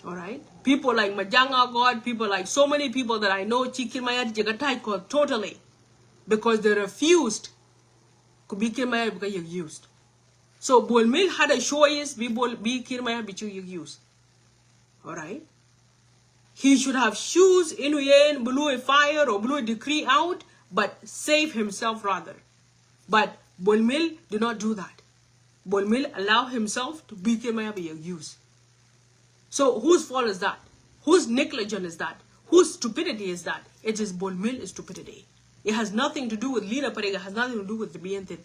A: All right, people like Majanga God, people like so many people that I know, Kir Mayardit jikatai totally, because they refused to be Kir Mayardit because you used. So Bolmel had a choice, be Kir Mayardit used. All right. He should have choose Inuyen, blew a fire or blew a decree out, but save himself rather. But Bolmel did not do that. Bolmel allow himself to be used. So whose fault is that? Whose negligence is that? Whose stupidity is that? It is Bolmel stupidity. It has nothing to do with Lina Parek. It has nothing to do with the BBM.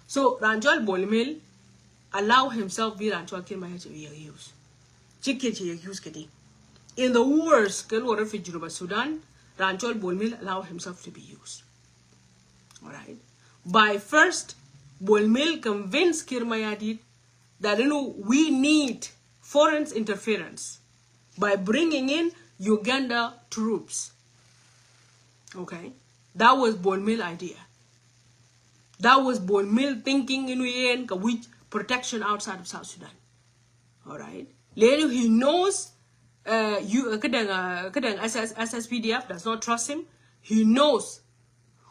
A: So Ranjol Bolmel allow himself be Ranjol Kirmaya to be used. Chicken to use kedi. In the worst refugee of Sudan, Ranjol Bolmel allow himself to be used. Alright. By first, Bolmel convinced Mayardit that we need foreign interference by bringing in Uganda troops. Okay, that was Bolmel idea. That was Bolmel thinking with protection outside of South Sudan. All right. Later he knows SSPDF does not trust him. He knows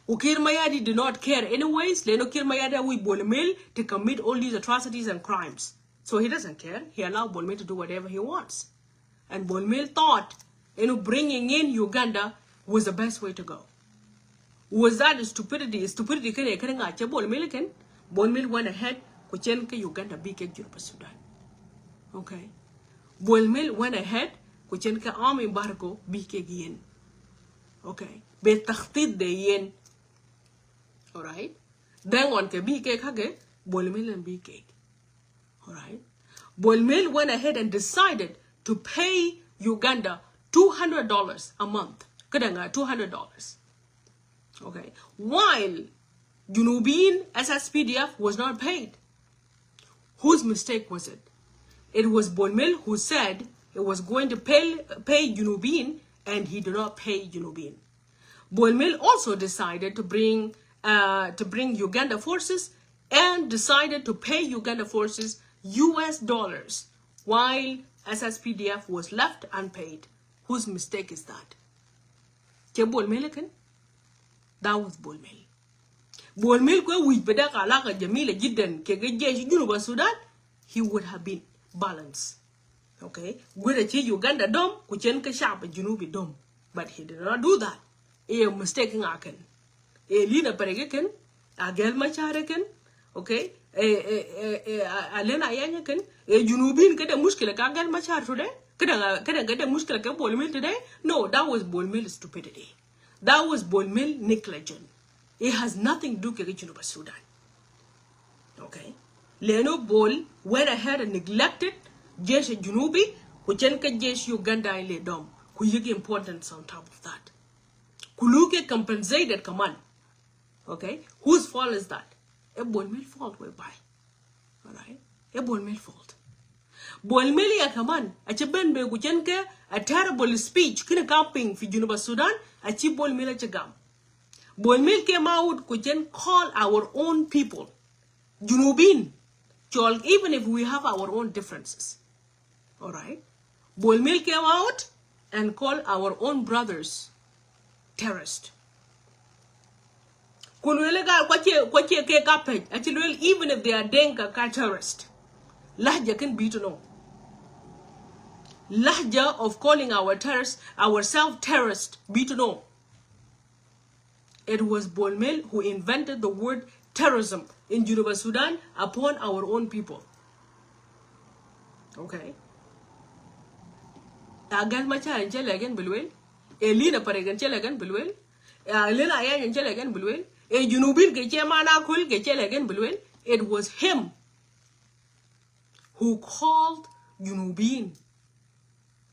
A: Mayardit did not care anyways. Later Mayardit with Bolmel to commit all these atrocities and crimes. So he doesn't care. He allowed Bolmel to do whatever he wants. And Bolmel thought, bringing in Uganda was the best way to go. Was that stupidity? Stupidity Bolmel went ahead, kuchenke Uganda bike Juba Sudan. Okay. Bolmel went ahead, kuchenke army embargo bike yen. Okay. Betahtid de yen. Alright. Then on ke bike kage, Bolmel and bike. Alright. Bolmel went ahead and decided to pay Uganda $200 a month. $200. Okay. While Junubin SSPDF was not paid. Whose mistake was it? It was Bolmel who said it was going to pay Junubin, and he did not pay Junubin. Bolmel also decided to bring Uganda forces and decided to pay Uganda forces US dollars while SSPDF was left unpaid. Whose mistake is that? That was Bolmel. Bolmel Sudan, he would have been balanced. Okay? Uganda dom, dom. But he did not do that. A mistake in Aken. A Lina Parek, a Gelmacharekan, okay? Alena Yanyakan, a Junubin get a muskela Kagan Machar today? Can I get a muskela Bolmel today? No, that was Bolmel stupidity. That was Bolmel negligence. It has nothing to do with Juba Sudan. Okay? Leno Bol went ahead and neglected Jesh Junubi, Kuchenka Jesh Uganda in Ledom, Kuyigi importance on top of that. Kuluke compensated command. Okay? Whose fault is that? A Bolmel fault whereby. Alright? A Bolmel fault. Bolmel ya command, a Chibenbe Kuchenke, a terrible speech, kina camping for Juba Sudan, a Chip Bolmel Chagam. Bolmel came out, Kuchen call our own people. Junubin. Even if we have our own differences. Alright? Bolmel came out and called our own brothers terrorists. Even if they are Denka terrorists, Lahja can be to know. Lahja of calling our terrorists, ourselves terrorists, be to know. It was Bolmel who invented the word terrorism in Juba Sudan upon our own people. Okay? Agan Macha and Jelagan Bulwell, Lina Parek and Jelagan Bulwell, Lina Ayan and Jelagan Bulwell, a Junubin Gejamana Kul Gejelagan Bulwell. It was him who called Junubin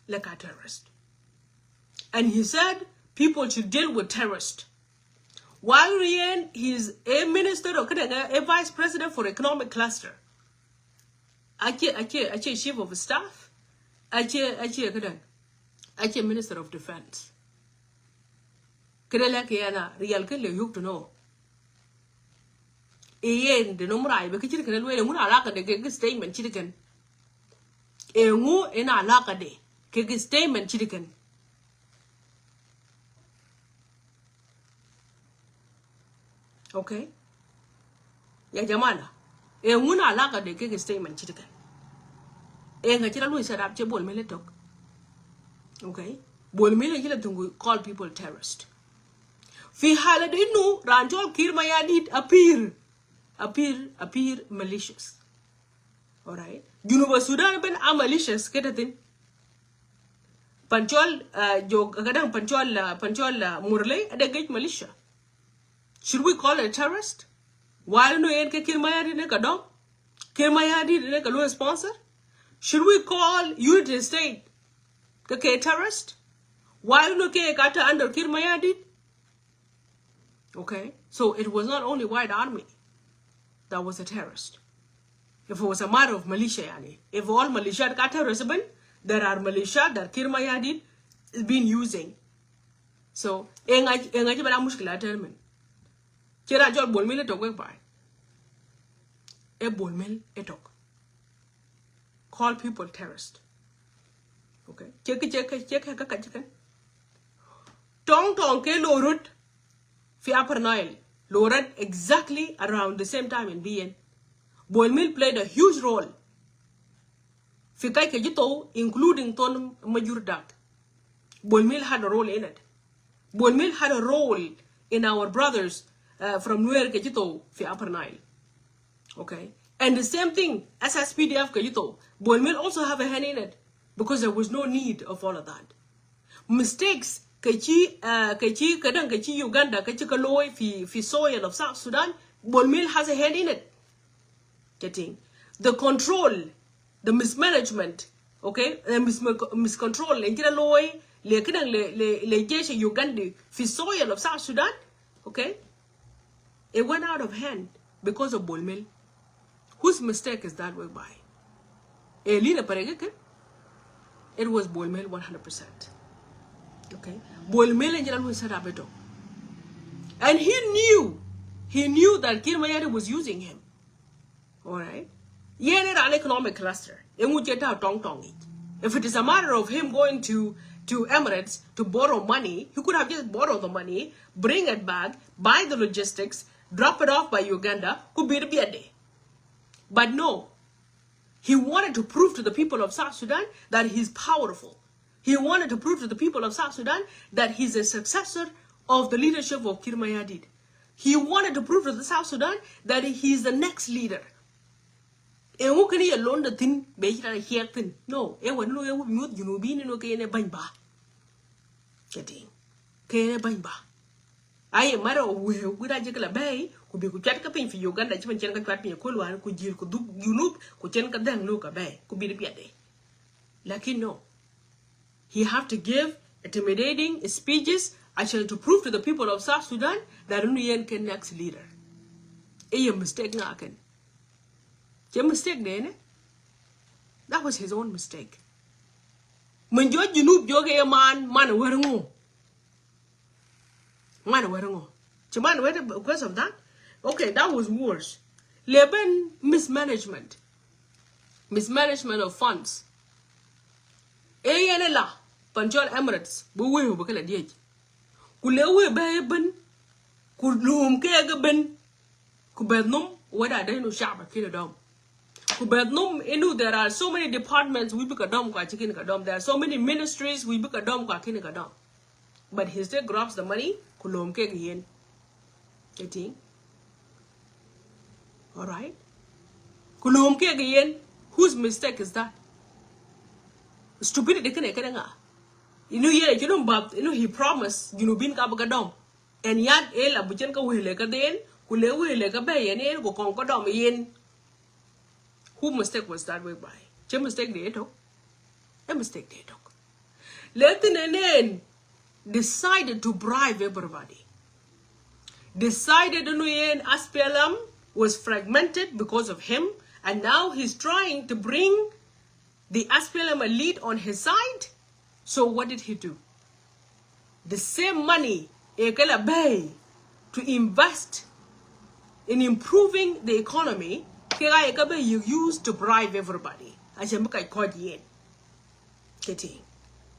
A: like a terrorist. And he said people should deal with terrorists. While Rien, he's a minister or a vice president for economic cluster. Ache chief of staff. Ache minister of defense. Kedela kiana real ke le yuk to know. Yen de nomrai be kichir kan le mun alaka de ke statement chidikan. E ngu ena alaka de ke statement chidikan. Okay? Ya jamana. E nguna alaka de ke statement chitika. E ngachira lu sarap che Bolmel tok. Okay? Bolmel jila tungu call people terrorist. Fi hala de nu Ranjol Mayardit appear malicious. All right. Junuba Sudan ben a malicious ketatin. Panchol kadang panchol Murle adagate militia. Should we call it a terrorist? Why no yen ke Mayardit ne kadam? Mayardit ne kalu sponsor? Should we call United States ke terrorist? Why no ke kata under Mayardit? Okay, so it was not only white army that was a terrorist. If it was a matter of militia, yani, if all militia are terrorism, there are militia that Mayardit is been using. So, engaji bala mushkila termin. Kira jol bolmil etok wek by. E bolmil etok. Call people terrorist. Okay, check. Tong ke lorut fi Upper Nile. Lorut exactly around the same time in BN. Bolmil played a huge role. Fikai Kajito, including Ton Mayardit. Bolmil had a role in it. Bolmil had a role in our brothers from Nuer Kajito for Upper Nile. Okay? And the same thing, SSPDF Kajito. Bolmil also have a hand in it because there was no need of all of that. Mistakes Kachi Uganda, Kachi Kaloi fi soil of South Sudan, Bolmil has a hand in it. Getting the control, the mismanagement, okay, the miscontrol, le Uganda fi soil of South Sudan, okay, it went out of hand because of Bolmil. Whose mistake is that way by? Lina Parek, it was Bolmil 100%. Okay, Bolmil and General set up it, and he knew that Mayardit was using him. All right, yeah, an economic cluster. If it is a matter of him going to Emirates to borrow money, he could have just borrowed the money, bring it back, buy the logistics, drop it off by Uganda, could be the day. But no, he wanted to prove to the people of South Sudan that he's powerful. He wanted to prove to the people of South Sudan that he's a successor of the leadership of Mayardit. He wanted to prove to the South Sudan that he's the next leader. And who can he alone the thing based on here thing? No, it was no youth, you know, being no kene bamba. Getting kene bamba. I am matter of where would I jackal a bay, could be chat caping for Uganda, even Chenka cat me a cool one, could you do you look, could Chenka then look a bay, could be the day. Lucky no. He have to give intimidating speeches actually to prove to the people of South Sudan that Union can next leader. A mistake naken. Your mistake then. That was his own mistake. When you joke a man werengo. Because of that? Okay, that was worse. Leben mismanagement. Mismanagement of funds. Ayanela, Panchol Emirates, Buwe Bukala Diet. Kulewe Baben, Kulum Kegaben, Kubednum, what I didn't know Shabba Kilodom. Kubednum, inu there are so many departments we book a dom kwa chicken kadom. There are so many ministries we book a dom kwa kin kadom. But he still grabs the money, Kulum Kegain. Getting? Alright? Kulum Kegain, whose mistake is that? Stupidity he promised bin kabagadom and yet ela buchen ka wile ka den kule wile ka bay and go conkodom yen. Who mistake was that way by? Che mistake de eto? A mistake de eto. Letinen decided to bribe everybody. Decided yen SPLM was fragmented because of him, and now he's trying to bring the SPLM elite on his side. So what did he do? The same money Ekela Bay to invest in improving the economy, you used to bribe everybody.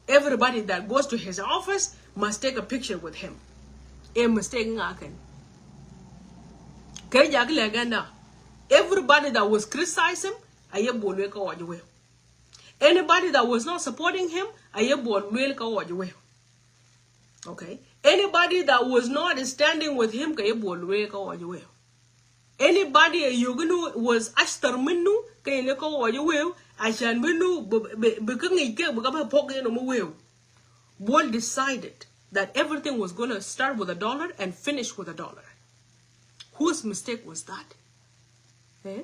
A: Everybody that goes to his office must take a picture with him. A mistake. Everybody that was criticizing him, anybody that was not supporting him, okay? Anybody that was not standing with him, anybody you was ashtar minnu, cái nó có gọi với will I shall be no be cái ngày kia be cái phok cái nó mới will Bol decided that everything was going to start with $1 and finish with $1. Whose mistake was that? Eh?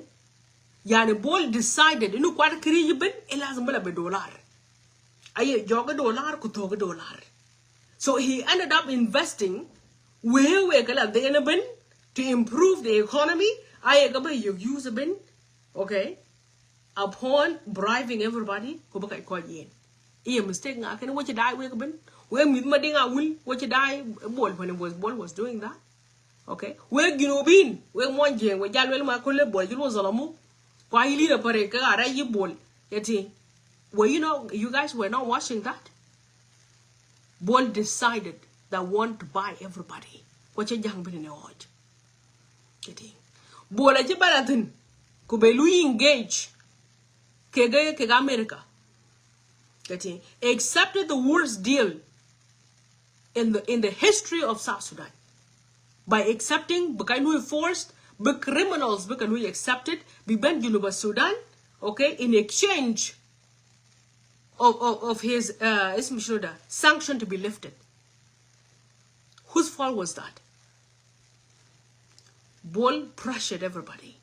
A: Yani Bol decided inu kwat kiri ben elazim bala be $. Aye joga $, kutoga $. So he ended up investing where kala the ben to improve the economy. Aye gaba you use ben, okay? Upon bribing everybody, ko baka ko yen. Iye mistake nga can what you die we ben. We mit madinga will what you die Bol when Bol was doing that. Okay? We ginobin, we monjeng, we jalwel ma ko le Bol julo zalamu. Why Lina Parek ara yi Bol. Yeti. Well, you guys were not watching that. Bol decided that want to buy everybody. What you young been in the watch? Getting Bol a jibalatin. Kubelu engage. Kega America. Getting accepted the worst deal in the history of South Sudan. By accepting, because we forced, but criminals because we accepted, we bent Junuba Sudan, okay, in exchange of his sanction to be lifted. Whose fault was that? Bol pressured everybody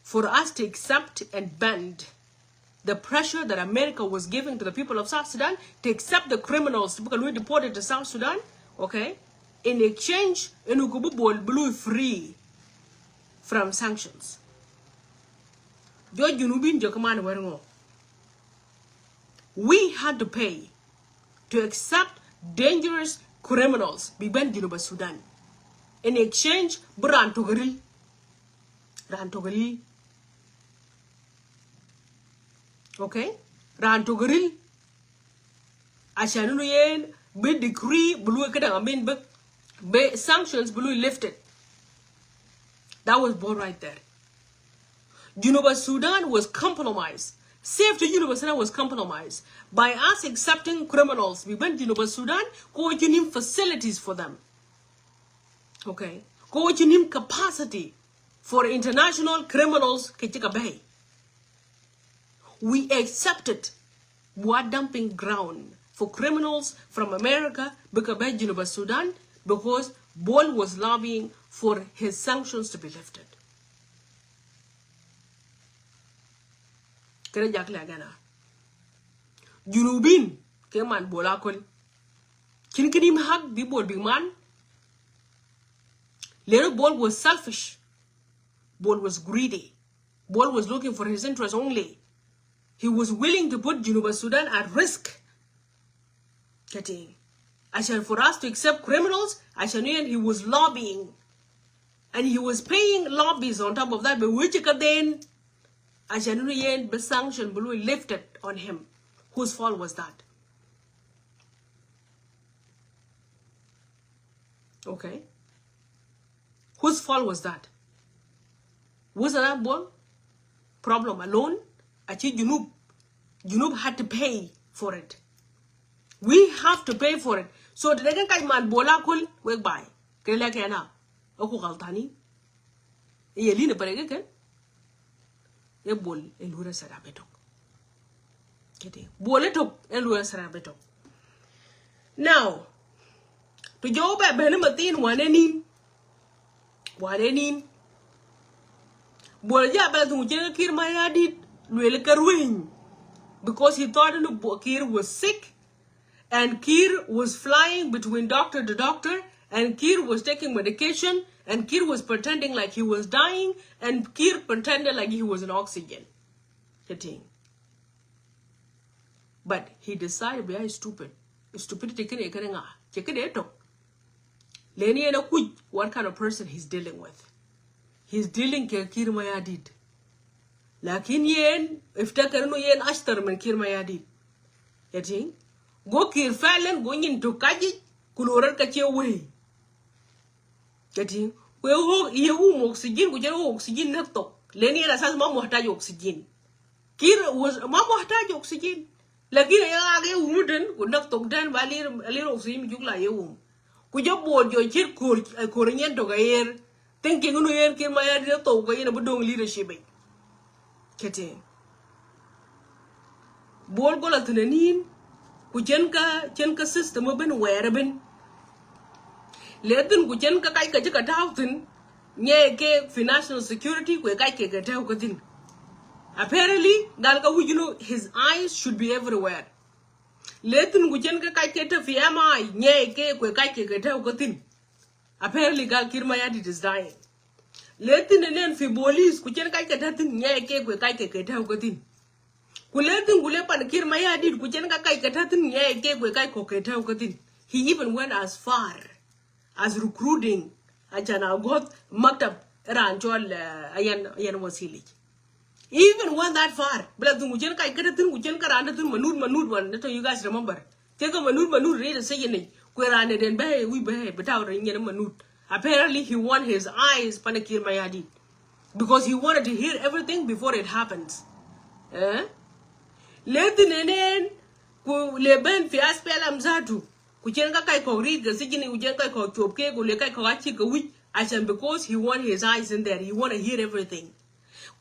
A: for us to accept and bend the pressure that America was giving to the people of South Sudan to accept the criminals because we deported to South Sudan, okay? In exchange, Bol blew free from sanctions. We had to pay to accept dangerous criminals beban Junuba Sudan. In exchange, Ran Togoril. Okay? Ran Togoril. Ashanuyen be decree blue be sanctions blue lifted. That was born right there. Junuba Sudan was compromised. Safety Junuba Sudan was compromised by us accepting criminals. We went to Junuba Sudan, co-ordinating facilities for them. Okay? Co-ordinating capacity for international criminals. We accepted war dumping ground for criminals from America because Junuba Sudan because Bol was lobbying for his sanctions to be lifted. Kena jakle agana. Junubin keman bola kol. Kini mahag di Bol big man. Little Bol was selfish. Bol was greedy. Bol was looking for his interest only. He was willing to put Junuba Sudan at risk. Getting. For us to accept criminals, he was lobbying. And he was paying lobbies on top of that. But which then the sanction blue lifted on him. Whose fault was that? Okay. Whose fault was that? Was that Bol problem alone? Junub had to pay for it. We have to pay for it. So the can kai man bola kul wek by. Kela kena. Oku kaltani. Ye Lina Parek ken. Ye Bol elura sara betok. Kete. Bol etok elura sara betok. Now, to job at Benamatin wanenin. Bol ja balatung jena kir Mayardit luele karwing. Because he thought Kir was sick. And Kir was flying between doctor to doctor, and Kir was taking medication, and Kir was pretending like he was dying, and Kir pretended like he was in oxygen. But he decided to be stupid. Stupidity can what kind of person he's dealing with. He's dealing with Kir Mayardit. Lakin yen, if takarno yen ashtar men Kir Mayardit. Getting? Go Kir Fallon going into Kaji, Kuloran Kache way. Getting? We ho oxygen, we oxygen laptop. Lenny as Mamma oxygen. Kir was Mamma oxygen. Lagina wooden would not talk down by a little oxygen, you like you. Could you board your chip Korean to Gayer, thinking on Kir Mayardit in a Budong leadership? kete bol gola tunanin ku chen ka system ben where ben ledin ku chen ka kai ka jika tawtin nye ke financial security ku kai ke ga taw katin apparently gal ka wujunu his eyes should be everywhere ledin ku chen ka kai ke ta fiama nye ke ku kai ke ga taw katin apparently gal kirma yadi is dying ledin nen fi police ku chen kai ke tatin nye ke ku kai ke ga taw katin kuletin gule pan kirma yadi ku chen ka kai ke tatin nye ke ku kai ko ke taw katin he even went as far as recruiting ajana got maktab ranchol ayan wasili even went that far bla dungu jen kai kadatin gujen karanda tun manud one that you guys remember take a manud read say ne kwerane den be we be betaw ringen manud apparently he won his eyes panakir mayadi because he wanted to hear everything before it happens letinen ku leben fi aspelam zatu kuchen ka kai ko read ga sigini ujen kai ko chopke go le kai ko achi ko wi ashan because he want his eyes in there he want to hear everything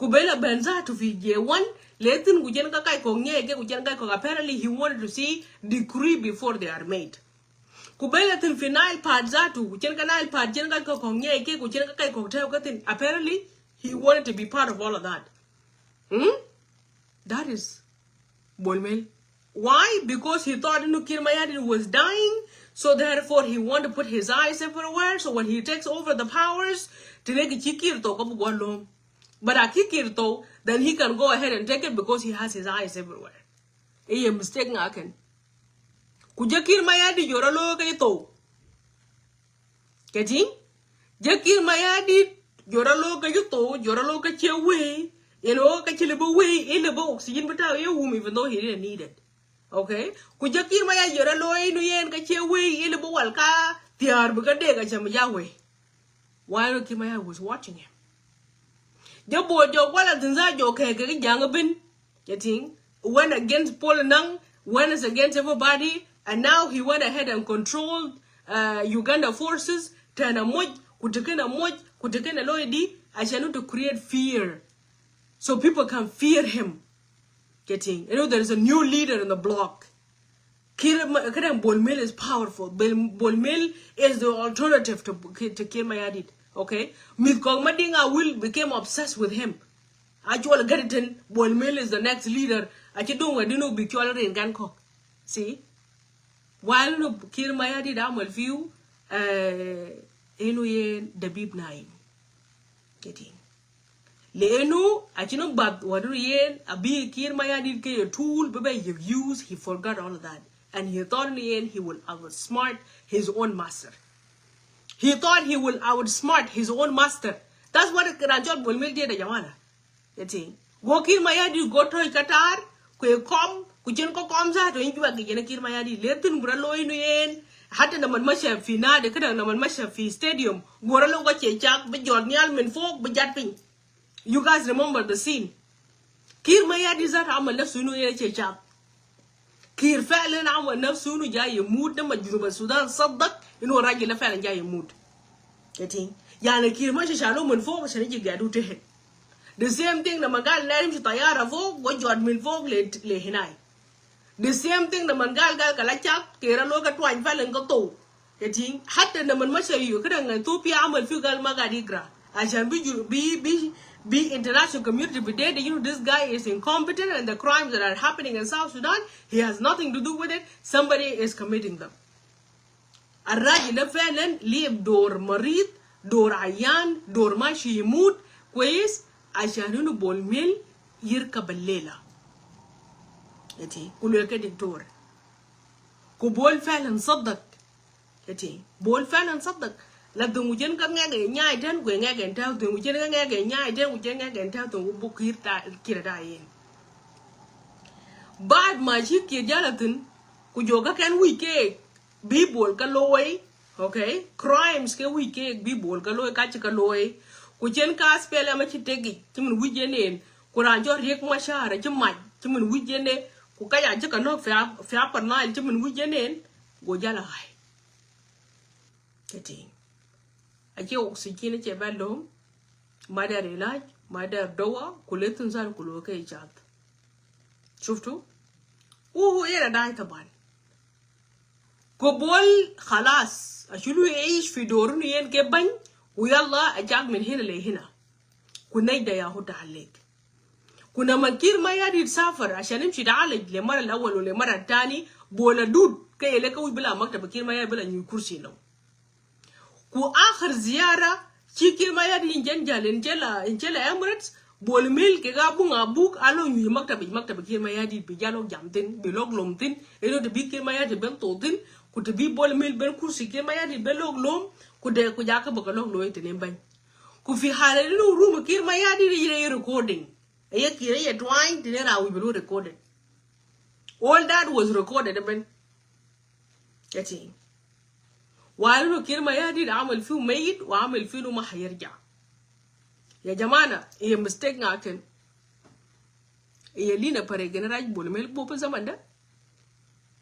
A: kubela benza to fi j1 letin kuchen ka kai ko ngeke kuchen kai ko apparently he wanted to see decree before they are made kubela tin final part zatu kuchen ka nile part jen kai ko ngeke kuchen ka kai ko tayo katin apparently he wanted to be part of all of that that is bolmel. Why? Because he thought Nukir Mayardit was dying, so therefore he wanted to put his eyes everywhere, so when he takes over the powers, to make it but a kikirto, then he can go ahead and take it because he has his eyes everywhere. A mistake naken. Kujakir Mayardit yoralo kaito. Getting? Jakir Mayardit yoralo kaito, yoralo kachewe, kachilibu way, illibo oxygen without you, even though he didn't need it. Okay, kujakir maya yora loy no yen ka chewe ile bo walka tiar bu ka de ga cham yawe while Kimaya was watching him jo bo jo wala dinza jo ke ga jang bin getting went against Paul Nang went against everybody and now he went ahead and controlled Uganda forces tana moj kutekena loydi ashanu to create fear so people can fear him. Getting, there is a new leader in the block. Bolmel is powerful. Bolmel is the alternative to Kir Mayardit. Okay? Midkong Madinga will became obsessed with him. Actually, Bolmel is the next leader. Actually, don't be in Gankok. See? While Kir Mayardit amal view, Dabib Naim. Getting. Lenu, achino bad wadu yen abi Kir Mayardit ke a tool bebe you use he forgot all of that and he thought in the end he will outsmart his own master. He thought he will outsmart his own master. That's what Ranjot Bolmel did jamana. Yeti go Kir Mayardit go to Qatar ku kom ku jen ko kom za to injuwa ke Kir Mayardit letun bralo inu yen hatta na man masha fi na de kada na man masha fi stadium goralo ko che chak be jornial men fok be jat pin. You guys remember the scene. Kir Mayardit zat amal nafsunu ye chechap. Kir fa'lan amal nafsunu jay yamut na majnuba Sudan صدق انه راجل فعلا جاي يموت. Getting يعني كير ماشي شالوه من فوق عشان يجي قاعدوا تحت. The same thing لما قال لا يمشي طيارة فوق وجود من فوق لهناي. The same thing لما قال كلا شاب كير لو كتوان فعلا كتو. Getting حتى لما ماشي يو كده نتوبيا عمل فيه قال ما قاعد يقرأ عشان be international community but this guy is incompetent and the crimes that are happening in South Sudan he has nothing to do with it, somebody is committing them. الراجل ده فعلا لعب دور مريض دور عيان دور ماشي يموت كويس عشان انه بولميل يركب الليلة. كله كده دكتور كبول فعلا صدق. بول فعلا صدق. La tungu jen ka ngege nyai ten ku ngege ntaw tungu jen ka ngege nyai ten ku jen ngege ntaw tungu bu kira da yin bad ma shi ke jalatin ku joga kan wike bi bol ka loy. Okay, crimes ke wike bi bol ka loy ka ci ka loy ku jen ka spele ma ci tegi ci mun wije nen ku ranjor rek ma shara ci maj ci mun wije ne ku ka ya ci ka no fa par na ci mun wije nen go jala hay keti ake oxygen ce bello madare la ما دار دوا كلتن زار كلو كي جات شفتوا وهو إيه داي طبعا قبول خلاص أشلو يعيش في دورنا ين كبن ويلا أجاك من هنا لهنا كنا يدا ياهو عليك كنا منكير ما يدي تسافر عشان يمشي تعالج لمرة الأول ولمرة الثاني بولا دود كي لك بلا مكتب كير ما يدي بلا نيو كرسي لو كو آخر زيارة شي كير ما يدي إنجلا إماراتس بول ميل كي غابون أبوك ألو نيو مكتب كير ما يدي بيجالو جامتين بلوغ لومتين إنو تبي كير ما يدي بين توتين كو تبي بول ميل بين كرسي كير ما يدي بلوغ لوم كو جاك بكالوغ لوي تنين بين كو في حالة لو روم كير ما يدي recording أيه كير يا توين تنين راوي بلو recorded all that was recorded even getting وقالوا كير ما يدي عمل فيه ميت وعمل فيه ما حيرجع يا جماعة هي mistake ناكن هي لينا Parek راج بولميل بوب زمان ده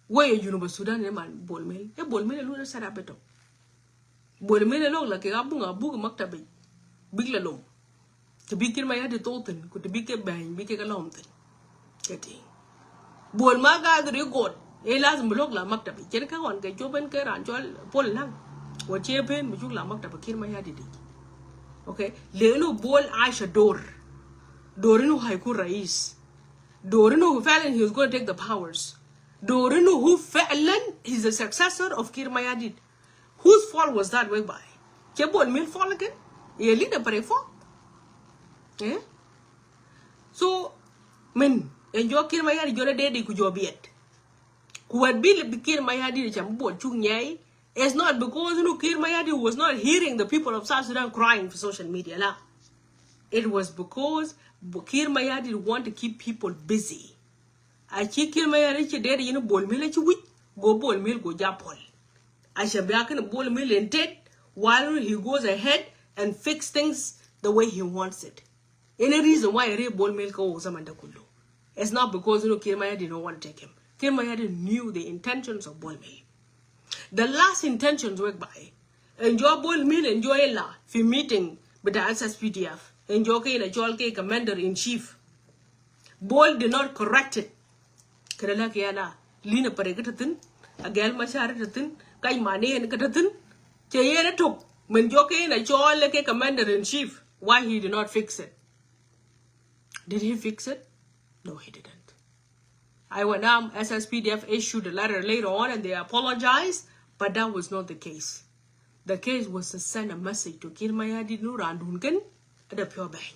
A: ويا جنوب السودان يمان بولميل بولميل لونا سرابتو بولميل لوك لكي أبوك مكتبي بيجلا لوم تبي كير ما يدي توتن كنت بيك بين بيك كلامتن getting بول ما قادر يقعد لازم بلوك لا مكتبي كده كون كجوبن كران جوال بول نان وجيبين بيجوك لا مكتب كير ما يدي دي اوكي لانه بول عايش دور انه هيكون رئيس دور انه فعلا he was going to take the powers دور انه هو فعلا he's the successor of كير ما يدي whose fault was that way by كبول مين fault again لينا Parek fault eh so من enjoy كير ما يدي جولا ديدي كجوبيت Kuat bil Kir Mayardit chambot chung nyai is not because Kir Mayardit was not hearing the people of South Sudan crying for social media. La. It was because Kir Mayardit want to keep people busy. I Kir Mayardit there bol mill go bol mill go japol. I shall be a bol mill in dead while he goes ahead and fix things the way he wants it. Any reason why a bol mill go Zamanda Kulu. It's not because Kir Mayardit don't want to take him. Kir Mayardit knew the intentions of Bol Mill. The last intentions were by enjoy Bol Mill enjoy la for meeting with the SSPDF. Enjoy the commander in chief. Bol did not correct it. Kerala kiana Lina Parek tatin, a girl mashar tatin, kai mane and katatin. Chayera took Menjoke and a chol like a commander in chief. Why he did not fix it? Did he fix it? No, he didn't. SSPDF issued a letter later on and they apologized, but that was not the case. The case was to send a message to Kir Mayardit Nurandunken at the Pure Bang.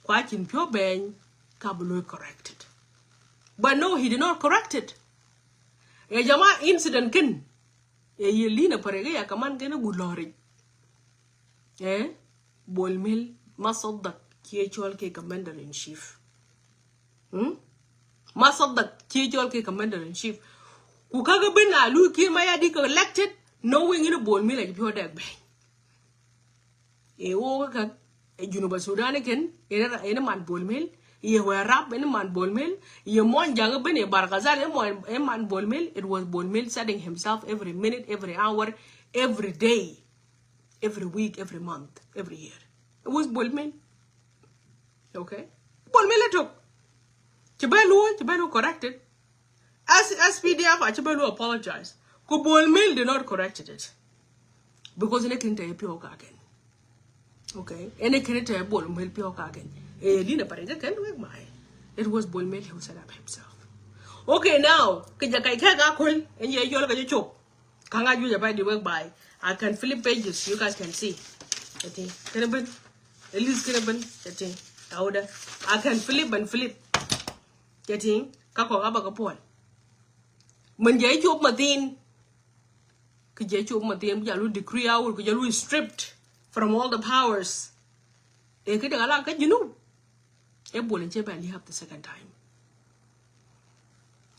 A: Quite in Pure Bang, Kabulu corrected. But no, he did not correct it. A Jama incident kin. A Lina Parek kaman gana gulori. Bol Mill muscle the KHOL commander in chief. Masadak KHOL commander in chief. Kukaga bin alu Kir Mayardit elected, knowing in a bol mill like pure deck bang. A Junuba Sudan again, in a man bol mill, ye were rap in a man bol mill, ye mon younger ben a bargazal, a man bol mill, it was bol mill setting himself every minute, every hour, every day, every week, every month, every year. It was bol mill. Okay? Bol mill it took. Chibelu corrected. As SPDF, Chibelu apologized. Bol Mill did not correct it. Because they can't tell pure again. Okay? And they can't tell Bol Mill pure again. Lina Parek can't work by. It was Bol Mill who set up himself. Okay, now, and you're going to choke. Can I use the work by? I can flip pages, you guys can see. I can flip and flip. Getting kako aba kapol man jay chop matin ke jay chop matin jalu decree out ke jalu stripped from all the powers e ke dala ka jinu e bolen che ba li have the second time.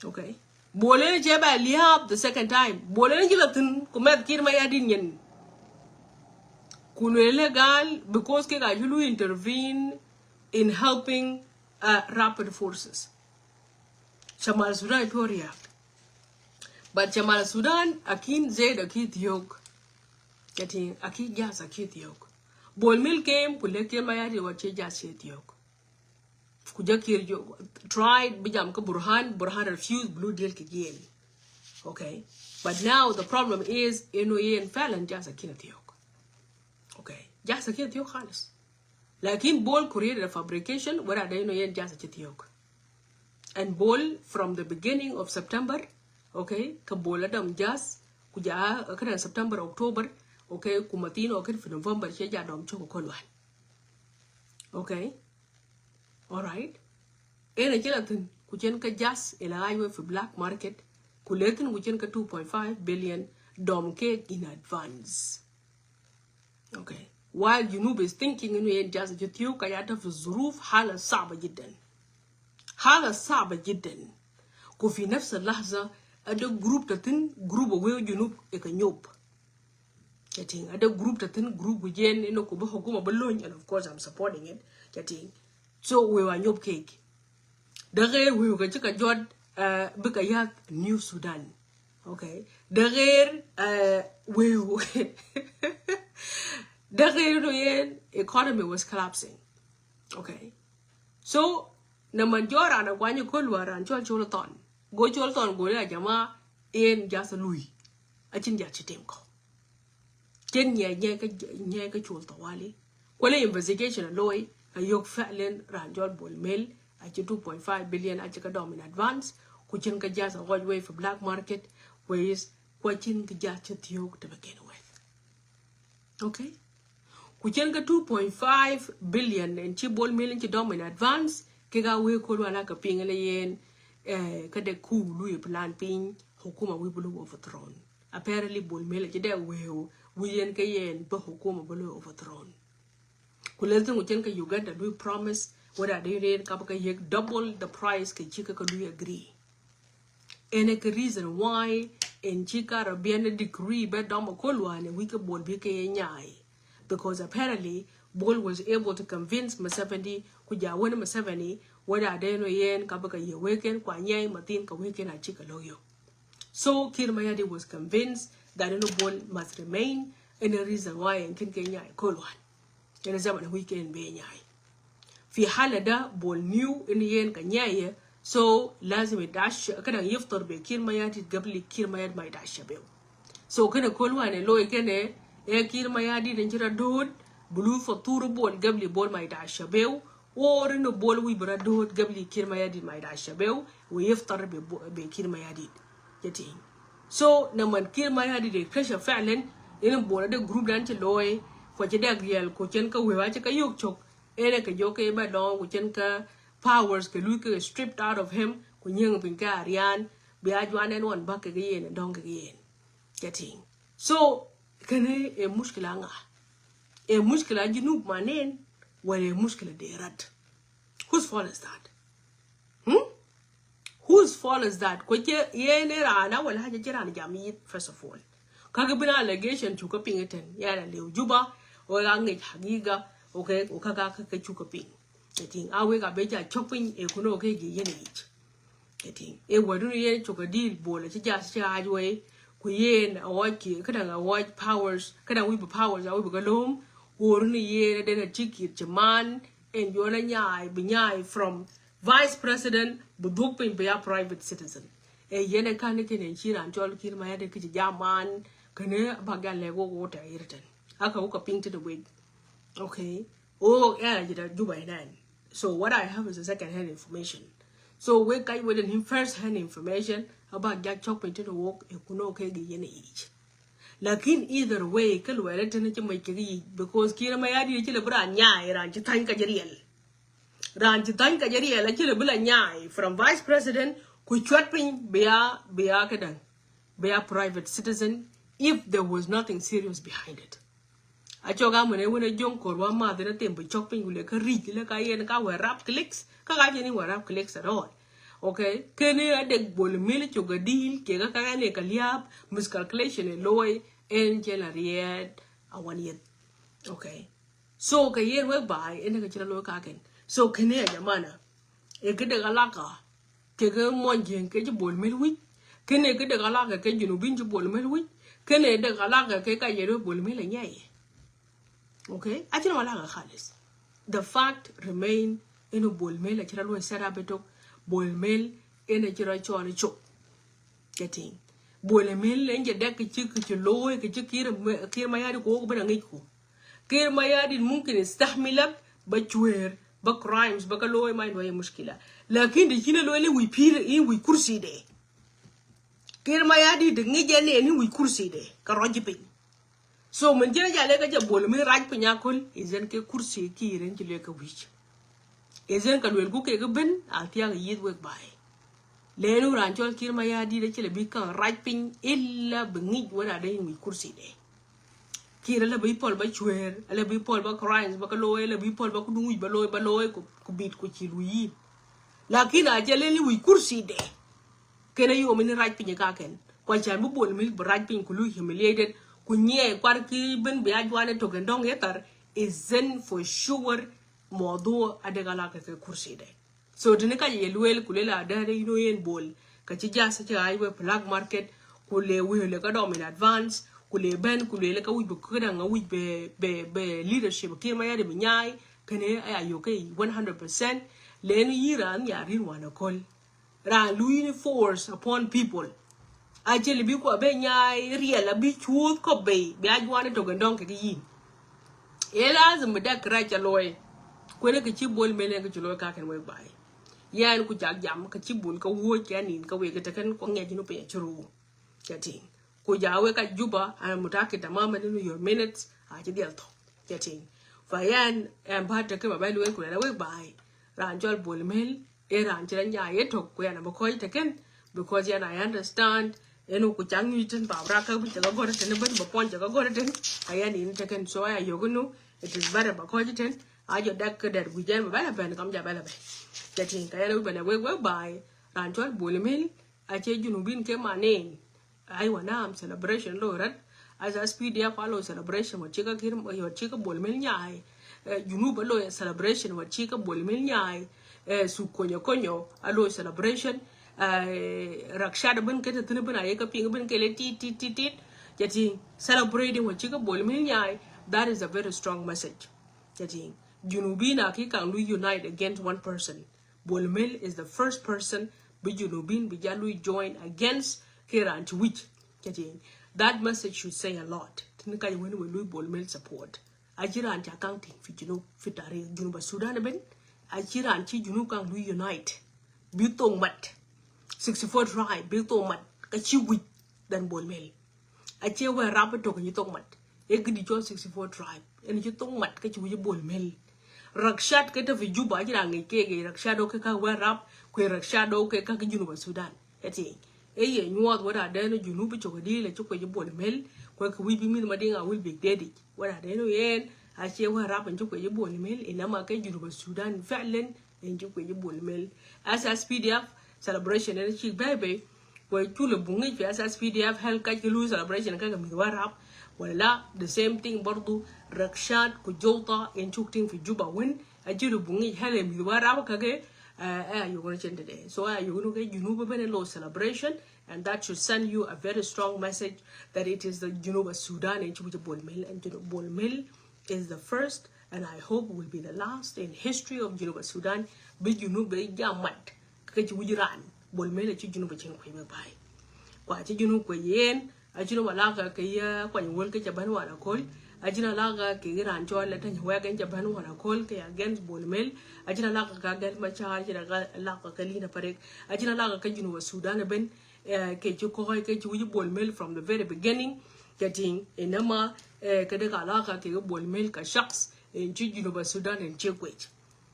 A: Okay, bolen che ba li have the second time bolen ke latin ko met Kir Mayardit nyen kuno illegal because ke ga jalu intervene in helping rapid forces. Shamal Sudan Poriak. But Shamal Sudan, Akin Zed Akit Yok. Getting Akit Gas Akit Yok. Bolmil came, Kulekir Mayadi or Chejas Yetiok. Kujakir tried Bijam Burhan refused blue deal again. Okay. But now the problem is Inoye and Fallon just a kinetiok. Okay. Just a kinetiok Halis. Like in Bol created a fabrication where they know just a kinetiok. And Bol from the beginning of September, okay, Kabol Adam just Kuja September, October, okay, Kumatino, okay, for November, Shejadom Chokolwan. Okay. All right. In a gelatin, Kujenka just in a highway for black market, Kuletin Kujenka 2.5 billion dom cake in advance. Okay. While Junub is thinking in the just Jitio Kayata for Zuruf Hala Saba Jidden. Hala Saba Jidden. Kofi Nefsa Lahza at the group that in group of where Junub Ekanyop. Getting at the group that in group with Jen in Okuma balloon, and of course I'm supporting it. Getting. So we were Nyop cake. The we were check a jot Bukayat New Sudan. Okay. The the economy was collapsing. Okay. So the majority of one you call were and Cholaton. Go Cholaton go la Jama in just a Louis. I think that's a temko. 10 years nyaka Choltawali. Well investigation a loy. A yoke fatlen ranjol bol mill at 2.5 billion at Chakadom in advance, Kuchin Kajas a wide way for black market, whereas Quachin Kajas yoke to begin with. Okay? Kuchenka 2.5 billion and Chibol mill in Chidom in advance, Kegawe Kolwanaka ping yen, Kade Ku Louis Plan ping, Hokuma Wibulu overthrown. Apparently, bol mill at Jada Weo, William Kayen, Bohokuma Bulu overthrown. Kuletin Uchenka Uganda do promise whether they read Kapaka Yek double the price can Chika could agree. And a reason why in Chika Rabiana decree bed Dama Kolwan and we could bol BK Nyai. Because apparently Bol was able to convince Maseveni Kuja when Maseveni whether they know yen Kapaka Ye Waken, Kwanyai, Martin Kawaken and Chika Loyo. So Kirmayadi was convinced that no Bol must remain and the reason why in Kenya Kolwan. Yana zaman weekend be nyai. Fi halada bol new in yen kanyaye so lazim dash kana yiftar be Kirmayadi gabli Kirmayad my dash bel. So kana kolwane lo ekene Kirmayadi denjira dod blue for turu bol gabli bol my dash bel or no bol we bra dod gabli Kirmayadi my dash bel we yiftar be Kirmayadi. Getting. So naman Kirmayadi de pressure falen in bol de group dan loy Kwachida real Kochenka Wiwachaka Yuk Chok, Ereka Yoke by Long, Kuchenka powers Kaluka stripped out of him, Kunyang Pinka Arian, Biajuan and one buck again and dong again. Getting. So, can a muskilanga? A muskila Junub manen, where a muskila de rat. Whose fault is that? Whose fault is that? Kwache Yene Rana will have a Jiran Jamit, first of all. Kagabina allegation to copying it and Yana Leo Juba. Or language Hagiga, okay, Okaka Chukaping. Getting away a better chopping a kuno kegi yenage. Getting a wadurian chokadil bowl, just charge way, Kuyen, a white key, a white powers, whip powers, I will go home, or in a year, then a chicky, Jaman, and Yonanyai, Binyai from Vice President, Budupin be a private citizen. A yena canikin and cheer and jolly kill my head, Yaman, Cane, Bagan Lego water irritant. Aka woke up into the wig. Okay. Oh, yeah, Juba and so what I have is a second-hand information. So we got with him first-hand information about Jack chopping to the walk a kuno kegi in each. Like in either way, Kalwell to make because Kiramayadi Chilabra Nyai Ranchitanka Jeriel. Ranchitanka Jeriel, a Chilabula Nyai from Vice President, Kuchwatping Bea Kadan, Bea private citizen, if there was nothing serious behind it. I choga when I win a junk or one mother at them, but chopping will like a read like I and our rap clicks, Kagani were rap clicks at all. Okay, can I take bol millet yoga deal, Kegakane Kaliab, miscalculation and loy, and Jelariad, a 1 year. Okay, so Kayen went by and a channel kaken. So can I Yamana? A good galaka, take a money and catch a bol milwit. Can I get a galaka, can you binge bol milwit? Can I the galaka, cake a yellow bol mill and yay? Okay, achira malaga khalis. The fact remain eno bolmel achira lo sera betok bolmel ene chira choni chok. Getting bolmel enje dek chik loy kir mayadi ko bana ngiko. Kir mayadi mumkin istahmilak bachwer ba crimes ba loy mind wa mushkila. Lakin de china lo le wi pir in wi kursi de. Kir mayadi de ngije ni wi kursi de ka rojipe. So when jena jale ka jabol mi raj pinyakol izen ke kursi ki ren jile ka wich. Izen ka wel ku ke ben atia ga yid wek bai. Lenu ranchol kir mayadi de chile bi kan raj pin illa bengi wala de mi kursi de. Kir la bi pol ba chwer, la bi pol ba crimes ba ka loy, la bi pol ba ku dungi ba loy ku bit ku chilu yi. Lakin a jale li wi kursi de. Kena yo min raj pin ka ken. Kwa chan bu bol mi raj pin ku lu humiliated. Kunye kwarki ben be ajwane to gendong yetar isn't for sure modo adegala ke kursi de. So dinika yeluel kulela adare ino yen bol ka ci jasa ci ay we black market kule we le ka dom in advance kule ben kule le ka wi bu kuda nga wi be leadership ke ma yade nyai kene ay ayo ke 100% len yiran yari wana kol ra luini force upon people. Actually bi ko be nyai riela bi chuth ko be ajwane to gendong ke yin ela zum da kracha loy ko ne ke ci bol mele ke ci loy ka ken we bai yan ku jak jam ka ci bol ka wo ke nin ka we ke ta kan ko ngeji no pe churu chating ko jawe ka juba am mutake tamama no your minutes a ci del to chating fa yan am ba ta ke ba bai loy ko la we bai ran jol bol mel e ran ci ran ya ye to ko yana ba ko ta ken because yan I understand eno ku chang ni ten ba bra ka bi ga gore ten ba pon ga gore ten aya ni te ken so aya yoguno it is better ba ko ten ajo dak der gu jen ba la ben kam ja ba la be te tin ka eno ba na we bai ran chol bolmel a che junubin ke manen ai wana am celebration lo rat as a speed ya follow celebration wa chika kir yo chika bolmel nyai junub lo celebration wa chika bolmel nyai su konyo alo celebration rakshad ben kete tene ben ayeka ping ben kele tit jati celebrating what chika bolmil nyai. That is a very strong message jati junubin ki kan lu unite against one person. Bolmil is the first person bi junubin bi jalu join against Kiran Twic jati that message should say a lot tene kay when we lu bolmil support ajira anti accounting fi junub fitare junuba Sudan ben ajira anti junub kan lu unite bi tong mat 64 tribe bi to mat ka ci wi dan bol mel a ce wa rap to ko ni to mat e gidi jo 64 tribe en ci to mat ka ci wi bol mel rakshat ka ta fi juba ji rangi ke ge rakshat do ka wa rap ko rakshat do ka junuba Sudan eti e ye nyuot wa da no junuba to ko di le ci ko bol mel ko ka wi bi mi ma dinga wil big daddy wa da no yen a ce wa rap en ci ko bol mel ina ma ka junuba Sudan fa'lan en ci ko bol mel as PDF celebration and chick baby where chula bungi fi asas PDF hel ka lu celebration ka mi warap wala the same thing bordu rakshat ku jolta en chukting fi juba win a jiru bungi hel mi warap ka ge you gonna change today so you gonna get junuba ben lo celebration and that should send you a very strong message that it is the Junuba Sudan and Chuja Bolmel and Bolmel is the first and I hope will be the last in history of Junuba Sudan bi Junuba jamat ka ci wujiran bol mele ci junu ba ci ko be bay kwa ci junu ko yen a junu wala ka ya kwa wol ka ban wala kol a jina la ga ke ran cho la tan wa ga ban wala kol ka against bol mel a jina la ka gal ma cha jina la ka Lina Parek a jina la ka junu wa Sudan ben ke ci ko ke ci wuji bol mel from the very beginning getting enama ka de ka la ka ke bol mel ka shakhs in ci junu ba Sudan en ci ko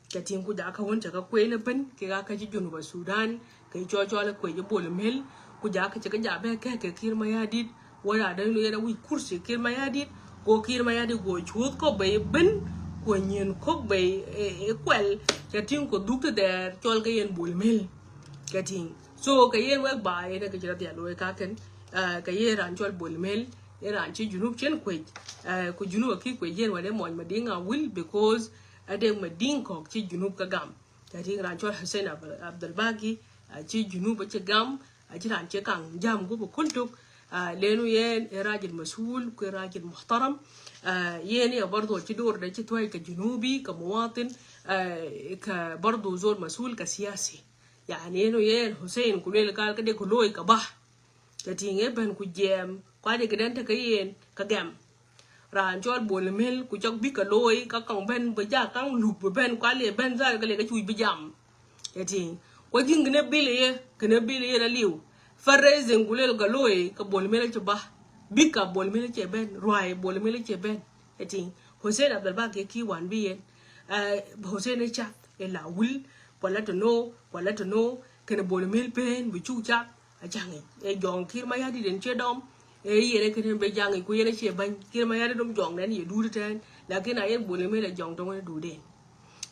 A: katin ku da aka wanta ka kwai na ban ke ga ka ji Junuba Sudan kai jojo la kwai bol mel ku da aka ci ka jabe ka kir Mayardit wala da no yana wi kursi kir Mayardit ko kir Mayardit go chuot ko be ben ko nyen ko be kwel katin ko dukta der chol ga yen bol mel katin so ka yen wa ba ene ka jira ya lo ka ken ka yen ran chol bol mel ran ci junub chen kwai ko junub ki kwai yen wala mo ma dinga will because ade madin ko ci junub ka gam tati ran chol Hussein Abdul Baki ci junub ci gam a ci ran ci kan jam go ko kuntuk لأنه ين راجل مسؤول وراجل محترم. ين برضو تدور ده تتوي كجنوبي كمواطن، كبرضو زول مسؤول كسياسي. يعني إنه ين حسين كليل قال كده كلوي كبح كتينه بن كجيم قاعد كده أنت كين كجام رانجول بولميل كجاك بيك لوي كاكم بن بجا كان لوب بن قال بن زار قال كشوي بجام كتين وجين كنبيلي لليو فرزين كليل قالوي كبولميل تبح بيك بولميل تبن روي بولميل تبن كتين حسين عبد الباقي كي وان بين حسين يشاف إلا ول ولا تنو كنا بولميل بين بيشوف شاف أجاني جون كير ما يهدي دنشة دام yene keten be jangi ku yene che ban kirma yade dum jong nan ye dudu tan lakin ayen bole me la jong don dude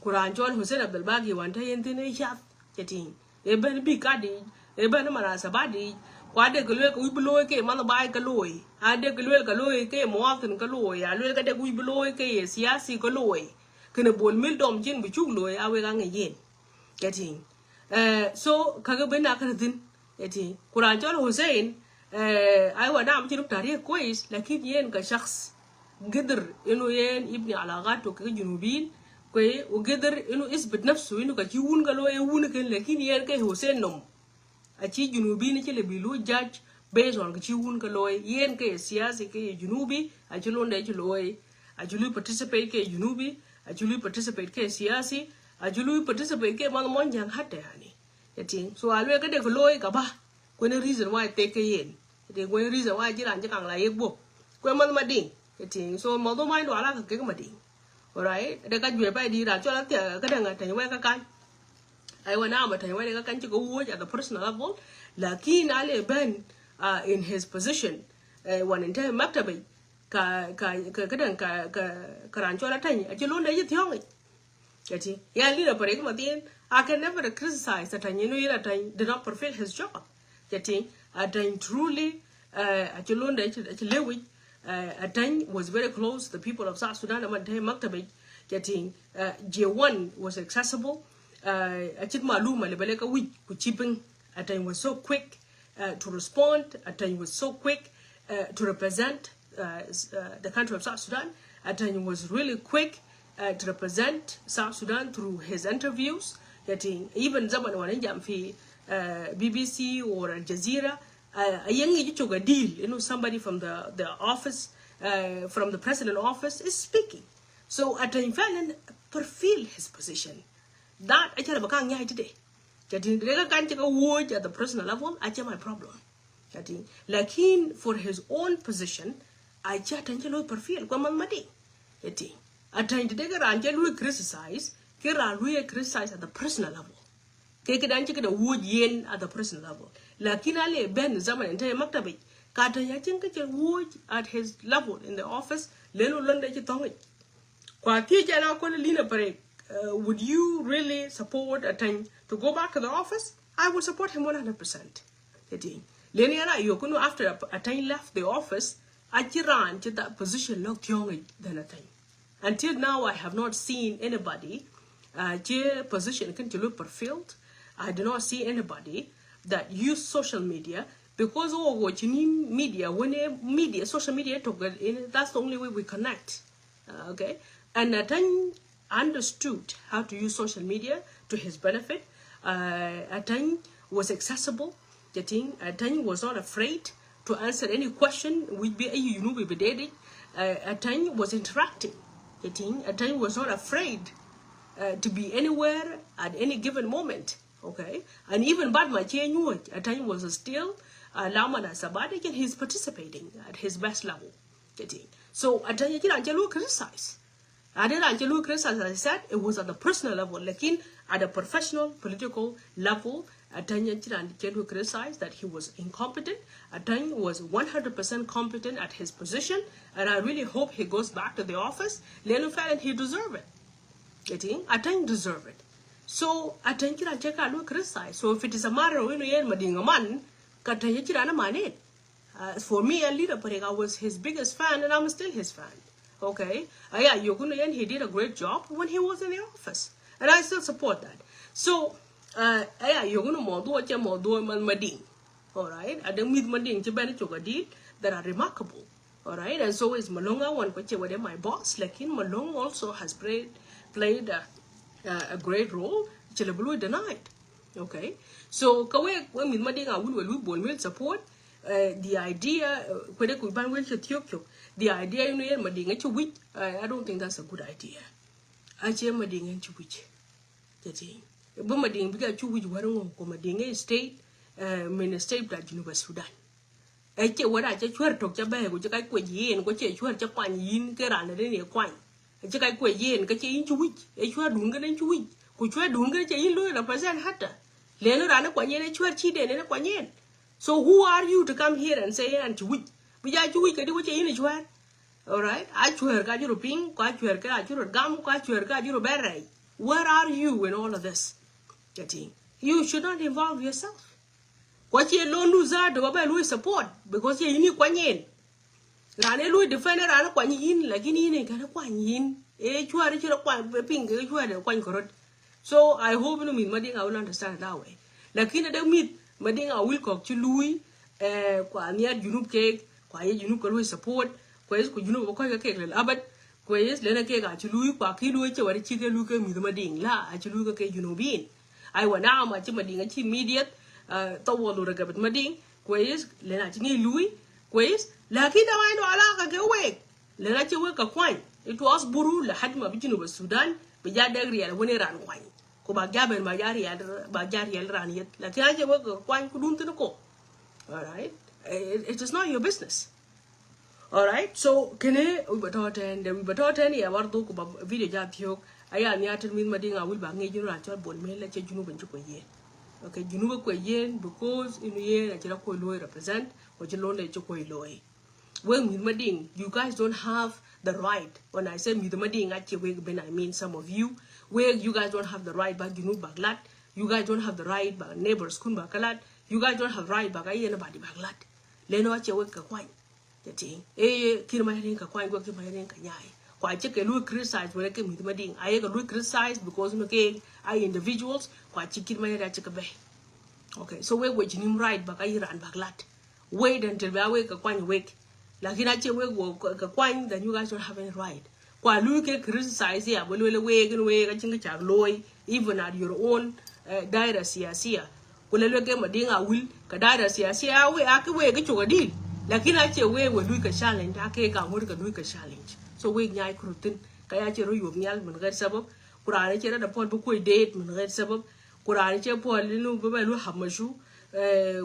A: kuran jol Hussein Abdul Baqi wanta yente ne shat ketin e ben bi kadi e ben mara sabadi kwade gelo ku bulo ke man ba ka loy ade gelo ka loy ke muwatin ka loy ya lo ka de ku bulo ke siyasi ka loy kene bol mil dom jin bi chu loy awe ga ngen ketin so kaga ben akadin ketin kuran jol Hussein أيوة نعم جنوب تاريخ كويس، لكن ين كشخص قدر إنه ين يبني علاقاته كجنوبيين كوي وقدر إنه يثبت نفسه إنه كجيون قالوا يهون كن، لكن ين كحسين نم أشي جنوبيين كله بيلو جاج based on كجيون قالوا ين كسياسي كجنوبي أجلون ده أجلوه أجلوه participate كجنوبي أجلوه participate كسياسي أجلوه participate كمان جان حتى يعني يتين so ألوه كده قالوا كبا كونه reason why take yen the way reason why jiran je kang la yebo ko man mading eti so mo do mai do ala ka ke mading alright de ka jwe bai di ra cho la te ka danga tan we ka kan ai wana ma tan we ka kan chi go wo at the personal level lakin ale ben in his position one in time maktabi ka dan ka ran cho la tan a chi lo ne ji thyong eti ya Lina Parek ma tin I can never criticize that you know that did not fulfill his job getting Atany truly Atany was very close to the people of South Sudan. Getting J1 was accessible. Atany was so quick to respond. Atany was so quick to represent the country of South Sudan. Atany was really quick to represent South Sudan through his interviews. Getting even zaman wanajam fi BBC or Al Jazeera, a young deal, somebody from the office, from the president office is speaking. So at the time, fulfill his position. That I tell you today. Getting the word at the personal level, I tell my problem. Getting like him for his own position, I chat and yellow fulfill. Come on, Madi. Getting at time to take a range criticize, criticize at the personal level. Keke dan chike da wood yen at the personal level. Lakini ale ben zaman entire maktabi. Kata ya chinke wood at his level in the office. Lelo londa che tongi. Kwa tiya na kone Lina Parek, would you really support Atany to go back to the office? I would support him 100%. Leni ana yokuno after Atany left the office, achiran che that position locked tiongi than Atany. Until now, I have not seen anybody position can to look fulfilled. I do not see anybody that use social media because watching media when social media that's the only way we connect. Okay, and Atany understood how to use social media to his benefit. Atany was accessible. Atany was not afraid to answer any question. Atany was interacting. Atany was not afraid to be anywhere at any given moment. Okay, and even bad Machi Atany was still Lamana Sabadik and he's participating at his best level. So Atany Angelo criticized. I did Angelo criticize, as I said, it was at the personal level, like at the professional political level. Atany Angelo criticized that he was incompetent. Atany was 100% competent at his position, and I really hope he goes back to the office. Lenu felt he deserved it. Atany deserve it. So Atany Angelo criticized. So if it is a matter of man, for me and Lina Parek, I was his biggest fan, and I'm still his fan. Okay, yeah, he did a great job when he was in the office, and I still support that. So, yeah, you're gonna modu mading. all right, and the mid mading chibani chogadil that are remarkable, all right, and so is Malonga one kwache wade my boss, like in Malong also has played a great role. Chilabulu denied, okay, so kawe when mid mading will bolmel support the idea kwede kuban will chetiokyo the idea you know mading chuwich I don't think that's a good idea. Ache mading chuwich jati bo mading biga chuwich warango ko mading state minister that Juba Sudan. Ache wada che chwer tok cha ba ko cha ko yin ko che chwer cha kwan yin ke ran ne kwan. Ache kai ko yin ka che yin chuwich e chwer dun ga ne chuwich ko chwer dun ga che yin lo represent hatta. Le no ran kwan yin chwer chi de ne kwan yin. So who are you to come here and say and chuwich? Bija chuwich ka di ko che yin chwer. All right, I chwer ka juro ping, ka chwer ka juro gam, ka chwer ka juro berrai. Where are you in all of this? Getting you should not involve yourself. What you alone lose out, the Baba Louis support because you need Quanyin. Rane Louis defender Rana Quanyin, like in a Quanyin, a chuar ping, a chuar, a quan correct. So I hope you mean Mading I will understand that way. Like in a meet Mading I will cock to Louis, Quania Junub cake, quiet Junub Louis support, quest could you know a cake, Abbott, quest Lena cake at Louis, Quaki Louis, or a chicken look at Mading, la, at Luca cake, you know, being. I went now my Mading a immediate. Tawon ura gabat mading kwes lena chini lui kwes lakini wao alaka ke we lena chi we ka kwan it was buru la hadma bijinu ba Sudan bi jada real woni ran kwan ko ba jaben ma jari ran yet lakini je we ka kwan ku dun tin ko. All right, it is not your business. All right, so kene we batoten ya wardo ko ba video jatio aya ni atel min madinga will ba ngeju ran chol bon me la che junu ban ko ye. Okay, Junuba Kwayen because in the year that you represent what you learn that you when with Mading, you guys don't have the right. When I say with Mading, I mean some of you, where you guys don't have the right back Junub Baglat, you guys don't have the right back neighbors Kun Bakalat, you guys don't have right back anybody Baglat. Leno at your work a quine. The thing, Kirmarin Kaquine work in my ring Kanyai. Quite check a look criticized when I came with Mading. I look criticized because I individuals quite chicken my bay. Okay, so we're waiting him right back. I ran back lat. Wait until we awake a quine wake. Like in a work a quine, then you guys don't have any right. While look at criticize here, will awake and wake a chinga loy, even at your own dire sia. Will I look at Madinga will, Kadira sia, we ake get you a deal. Like in a way will look a challenge, I can't work a look a challenge. So we nyai krutin kaya chero yob nyal mun red sabab kurane chero da pon bu date mun red sabab kurane che pon linu be lu hamashu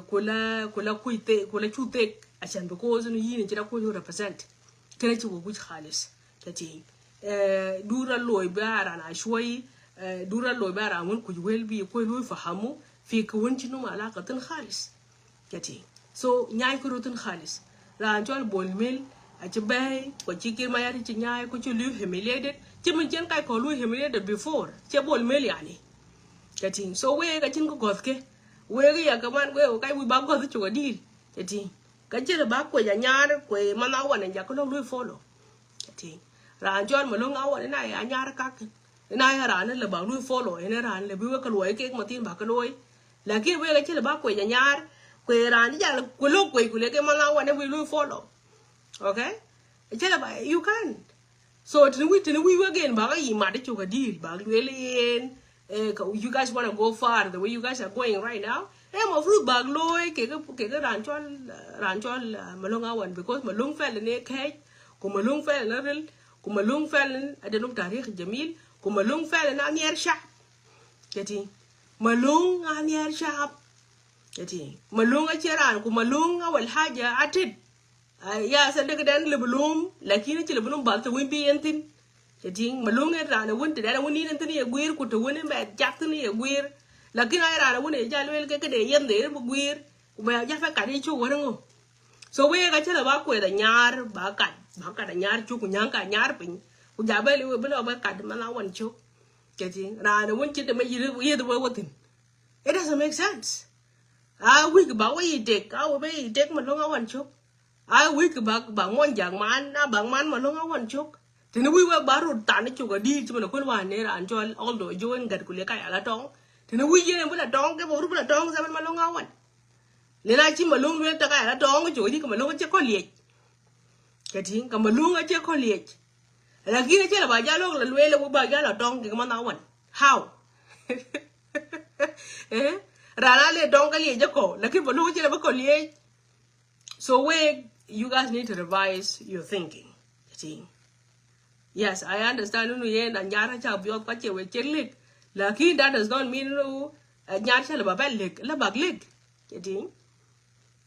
A: kula kuite kula chute achan because no yin chero ko represent kene chi wo khalis kati dura loy bara na shoi dura loy bara mun ku wel bi ko lu fahamu fi ko won chinu alaqatan khalis kati so nyai krutin khalis ran chol bolmel ache bay ko chikir mayari chinyai ko chulu humiliated chimin chen kai ko lu humiliated before che bol mel yani kating so we ka chin ko godke we ga ya kaman we kai we ba god chu deal kating ka che ba ko ya nyar ko mana wan ja ko lu follow kating ran jon mo lu ngaw na ya nyar ka na ya ran le ba lu follow ene ran le bi we ka lu ke ma tin ba ka lu la ke we ga che ba ko ya nyar ko ran ja ko lu ko le ke mana wan we lu follow. Okay, you can. So we again, you guys want to go far the way you guys are going right now. I'm of root bag loy, ranchol Malonga one because Malung fell in a cage, Kumalung fell in a little, Kumalung fell in I don't know Tariq Jamil, Kumalung fell in a near shop. Getting Malung a near shop. Getting Malung a cheran, Kumalung will haja at it. Ya sa daga dan lebelum lakini ci lebelum bal to wimbi entin jeding malung e rana wonte da woni entin e guir ko to woni me jaktni e guir lakini ay rana woni jalwel ke de yende bu guir ko ba ja fa kadi chu wono so we ga ci la ba ko da nyar ba ka da nyar chu ko nyanka nyar pin ku ja ba le we ba ka da mala won chu jeding rana wonte de me yedo wotin. It doesn't make sense. We ba we take we take malung won chu I week back bang one young man, a bang man, Malonga one choke. Then we were borrowed Tanic a deed to Makulwa near and join all the join Gatkuleka Alatong. Then we get a tongue, give a tongue, 7 Malonga one. le na chi malung le ta ka la dong ko ji ka malung che ko liech cái tiếng cầm mà luôn ở trên con liệt là kia chứ là bà gia luôn là lue là bà gia là đông thì mà nào quẩn how ra là le đông cái liệt cho cổ là khi bà luôn chứ là bà cổ liệt so we you guys need to revise your thinking cái tiếng yes I understand nu ye na nyara cha biot kwa che we chen lik là khi that does not mean nu nyara cha là bà bad lik là bad lik cái tiếng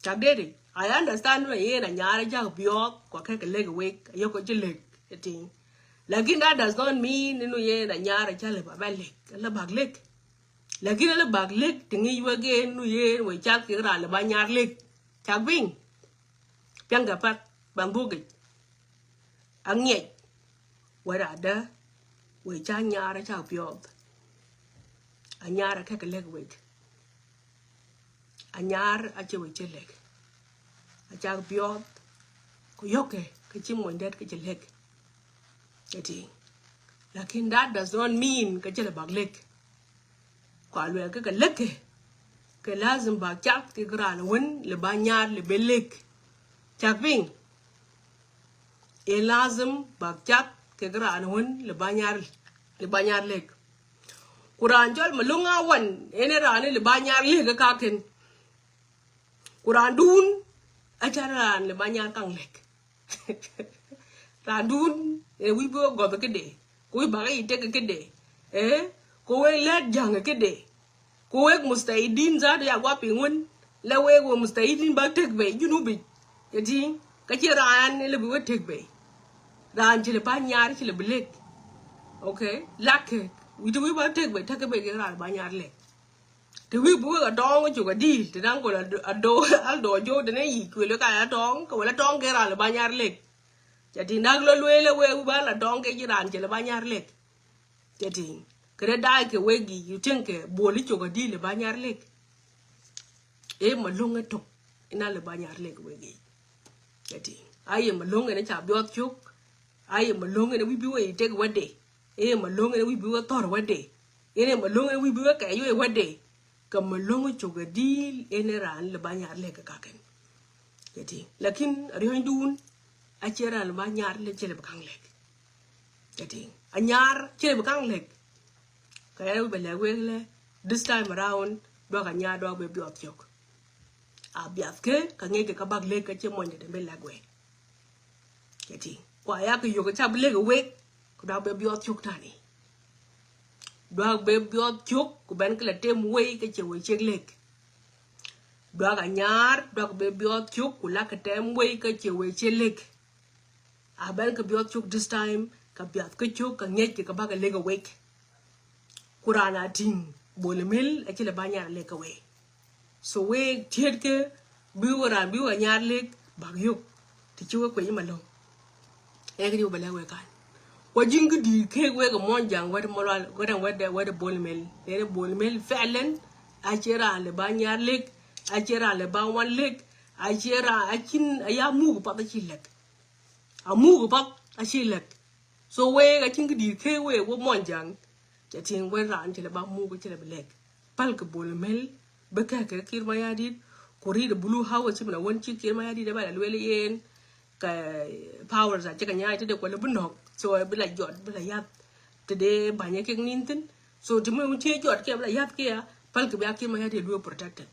A: chắc đấy đi I understand là ye na nyara cha biot kwa cái leg week yo ko che lik cái tiếng lakini that does not mean nu ye na nyara cha là bà bad lik là bad lik lakini là bad lik tingi we ge nu ye we cha ki ra là ba nyar lik chắc ving piang ga pat bang bu ge ang nhẹ Where ada we cha nyara cha biot a nyara ka leg week a nyar a che we che leg a cha biot ko yoke ke chi mo ndet ke che leg eti lakin that does not mean ke che bag leg kwa lwe ke leg ke lazim ba chak ke gran won le ba nyar le beleg chak ping e lazim ba chak ke gran won le banyar lek kuran jol malunga wan ene rane le banyar lek ka ken kuran dun acharan le banyar kang lek ran dun e wi bo go ke de ko ba ga ite ke de ko we let jang ke de ko we mustaidin za ya gwa pingun le we go mustaidin ba tek be junubi yati ka ci ran le bi we tek be ran ci le ba ñaar ci le blek okay lakke wi do wi ba tek be tak be ga ba ñaar le te wi bu ga dong ci ga di te dang ko la do al do jo de ne yi ku le ka la dong ko la dong ga ra le ba ñaar le jadi nak lo le we ba la dong ke ci ran ci le ba ñaar le jadi kre dai ke we gi yu ten ke bo li ci ga di le ba ñaar le e ma lu nga tok ina le ba ñaar le we gi jadi aye ma lu nga ne cha biot chuk ai mà luôn người we biwa take one day mà luôn người we biwa tor one day mà luôn người we biwa cái yo one day cầm mà luôn người choga deal ran le banyar le ka ken jadi lakin rion dun a chera le banyar le chele bakang le jadi anyar chele bakang le ka ya be le we le this time around do ka nya do be biot chok a biat ke ka nge ke ka bag le ka che mo de be la gwe jadi kwa ya ke yo ke cha ble ke we ko da be biot chuk tani do be biot chuk ko ben ke la tem we ke che we che lek do ga nyar do be biot chuk ko la ke tem we ke che we che lek a ben ke biot chuk this time ka biat ke chuk ka nge ke ka ba ke le ke we kurana ting bole mil a che le ba nyar le ke we so we tiet ke bi wora bi wa nyar lek ba yo ti chu ko yi ma lo e ke bala we kan ko jingu di ke we ko mon jang wa mo la ko dan wa de bol mel fa'lan ajira le ba nyar lek ajira le ba wan lek ajira akin ya mu pa ta chi lek a mu pa a chi lek so we ga jingu di ke we wo mon jang ja tin we ran ti le ba mu ko ti le lek pal ko bol mel ba ka ke kir Mayardit ko ri de blue house ci na won ci kir Mayardit da ba le le yen power za ci ka nyaay te de ko le bu nok so bi la jot bi la yat te de bañe ke nintin so ti mo ti jot ke la yat ke ya pal ke ba ki ma yade do protected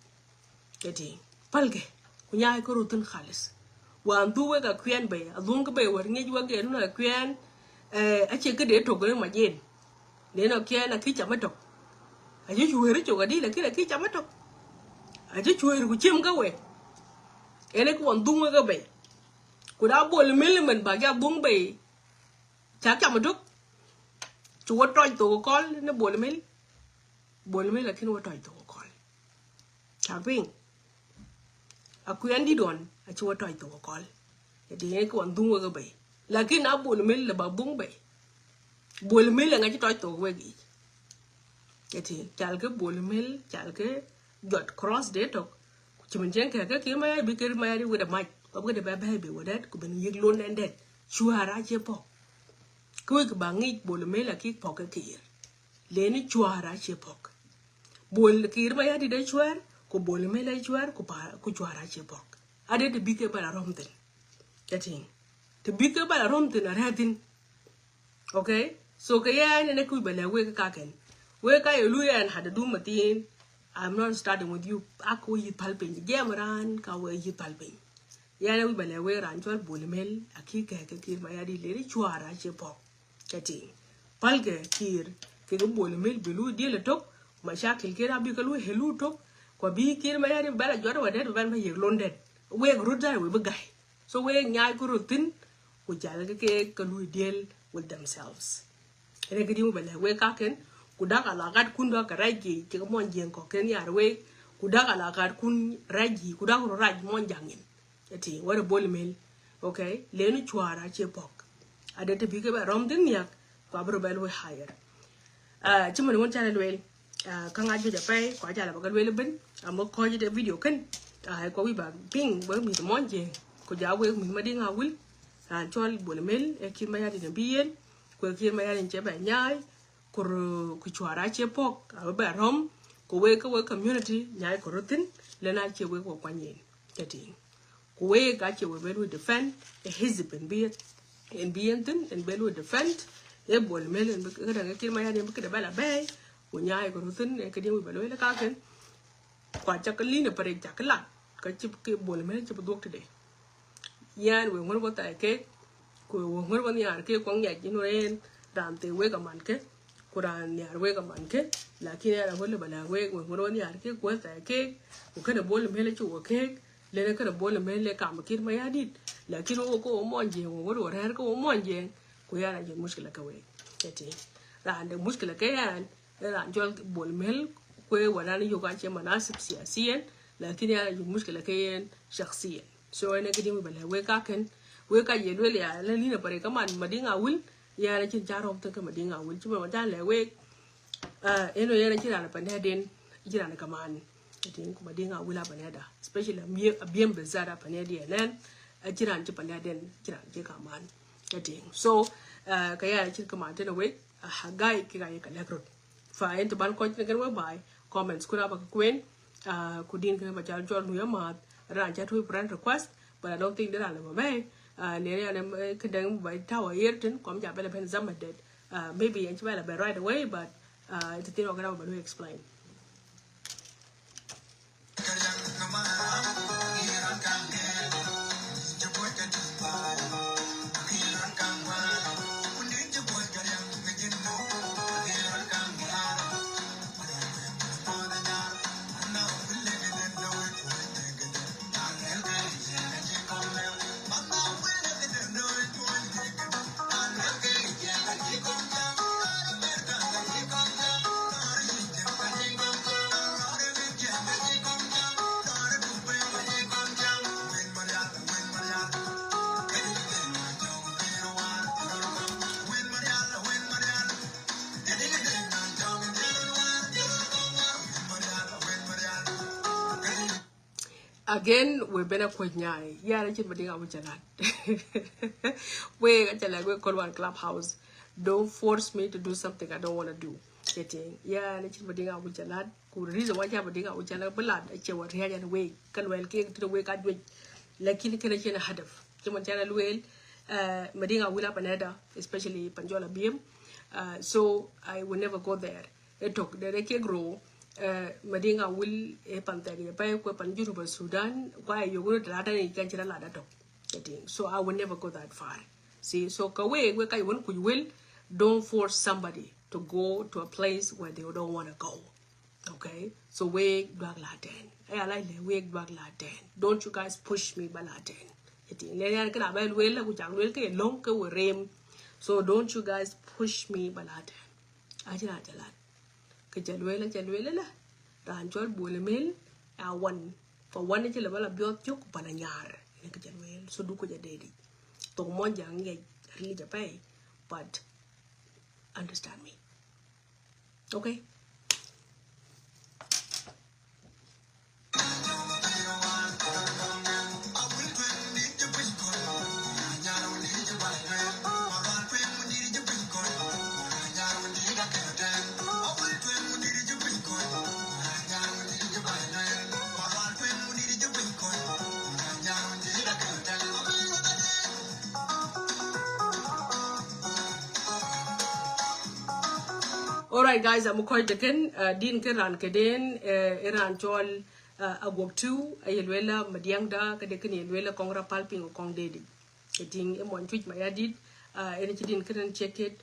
A: keti pal ke ku nyaay ko rutun khalis wa ndu we ga kwen be azun ke be war ngi wa ge no kwen a ce ke de to ko ma jen de no ke na ki chama to a ji chuere to ga di la ki chama to a ji chuere ku chim ga we ene ko ndu we ga be ku da bol mil men ba ga bung be cha chama to chu wa toy to ko ne bol mil la kin wa toy to ko cha ping a ku andi don a chu wa toy to ko de ko ndu we ga be la kin a bol mil la ba bung be bol mil nga ci toy to we gi eti chal ke bol mil chal ke jot cross de to ci men jen ke ki ma bi ke ma ri with a mic ko de ba be with that ko ben yeg lon en det chuara che po ko ke ba ngi bol mil la ki po ke ki le ni chuara che po bol ki ma ya di de chuar ko bol mel ay chuar ko chuara che bok ade de bike bala romten yatin to bike bala romten aratin okay so kaya ne ku bala we ka ken we ka yelu yan hada du matin I'm not starting with you ako yi palpin jamran ka we yi palpin yana we bala we ran chol bol mel akika ke kir Mayardit le chuara che bok yatin palke kir ke bol mel belu de le tok mashakil kira bi ka lu helu tok ko bi kir Mayardit bala jor wa de ban ma yeg londet we ruda we bagay so we nyaay ko rutin ko jall ke lu deal with themselves ene gidi mo bala we ka ken ku daga la gat kun do ka raji ke mo njen ko ken yar we ku daga la gat kun raji ku daga raj mo jangin eti wara bol mel okay lenu chuara che pok ade te bi ke ba rom din yak ko abro bel we higher chimo won channel wel ka nga ju ja pai ko ja la ba wel ben amo ko ji de video ken ko wi ba ping bo mi mo njen ko ja we mi ma di nga wil chol bol mel e kir Mayardit na bien ko kir Mayardit che ba nyaay ko chuara che pok ba rom ko we community nyaay ko rutin le na che we ko kwanyen tati ko we ga che we belu defend e hizib en bien en bientin en belu defend e bol mel en ka da kir Mayardit ba ka da bala bay ko nyaay ko rutin e ka di we belu le ka ken kwa cha ka Lina Parek cha ka lat ka chi ke bol mel che bu dok de yan we ngor ko ta ke ko ngor ko nyar ke ko nya ji no en dan te we ka man ke kuran yar we ka man ke lakini ara wala bala we ngor ni yar ke ko ta ke ko kana bol mele chu ke le ne kana bol mele ka ma kir Mayardit lakini ko mo nje ngor har ko mo nje ko yara je mushkila ka we tete ran de mushkila ke yan ran jol bol mel ko wala ni yo ka che manasib siyasiyan lakini yara je mushkila ke yan shakhsiyan so ene gidi mi bala we ka ken we ka ye le ya la Lina Parek ka man madinga wil ya na chin jarom tan ka madinga wil chuma ma le we eno ya na chira na paneden jira na kaman tin kuma madinga wila paneda especially abiem bezara panedi enen jira na paneden jira je kaman tin so ka ya na chin kaman tan we hagai ki ga ye ka lekrot fa ent ban ko tin kan we bai comments kuna ba kwen kudin ka ba jal jol nu ya mat ran cha tu friend request but I don't think that I'm away near them can by tower airton come ja bela ben zaman dead maybe and bela be right away but it's a thing I'm gonna explain again we been a quite nyai yeah I mading awu jalat we like we call one clubhouse don't force me to do something I don't want to do getting yeah I mading awu jalat ku reason why ja mading awu jalat belad che wa riya yan we kan wel ke to we ka dwe lakini kana che na hadaf che man chana wel mading awu la panada especially panjola BBM so I will never go there it took the ke grow madinga will e pantari pa ko panjuru ba Sudan kwa yoguro data ni kanchira la dato so I will never go that far see so ka we kai won ku will don't force somebody to go to a place where they don't want to go okay so we drag laten I like the we drag laten don't you guys push me ba laten le yan kana ba wel la ku jang wel ke long ke we rem so don't you guys push me ba laten ajira jalat ke jalwela la ran jol bol mel a wan for one ci la bala biot juk bana ñaar ne ke jalwel so du ko ja dedi to mo jang nge ri ja pay but understand me okay Alright guys, I'm quite again. Din keran keden Iran chol agwak tu ayelwela madiangda kadekan yelwela kongra palping o kong dedi. Keting emon Twic Mayardit ene kidin keran check it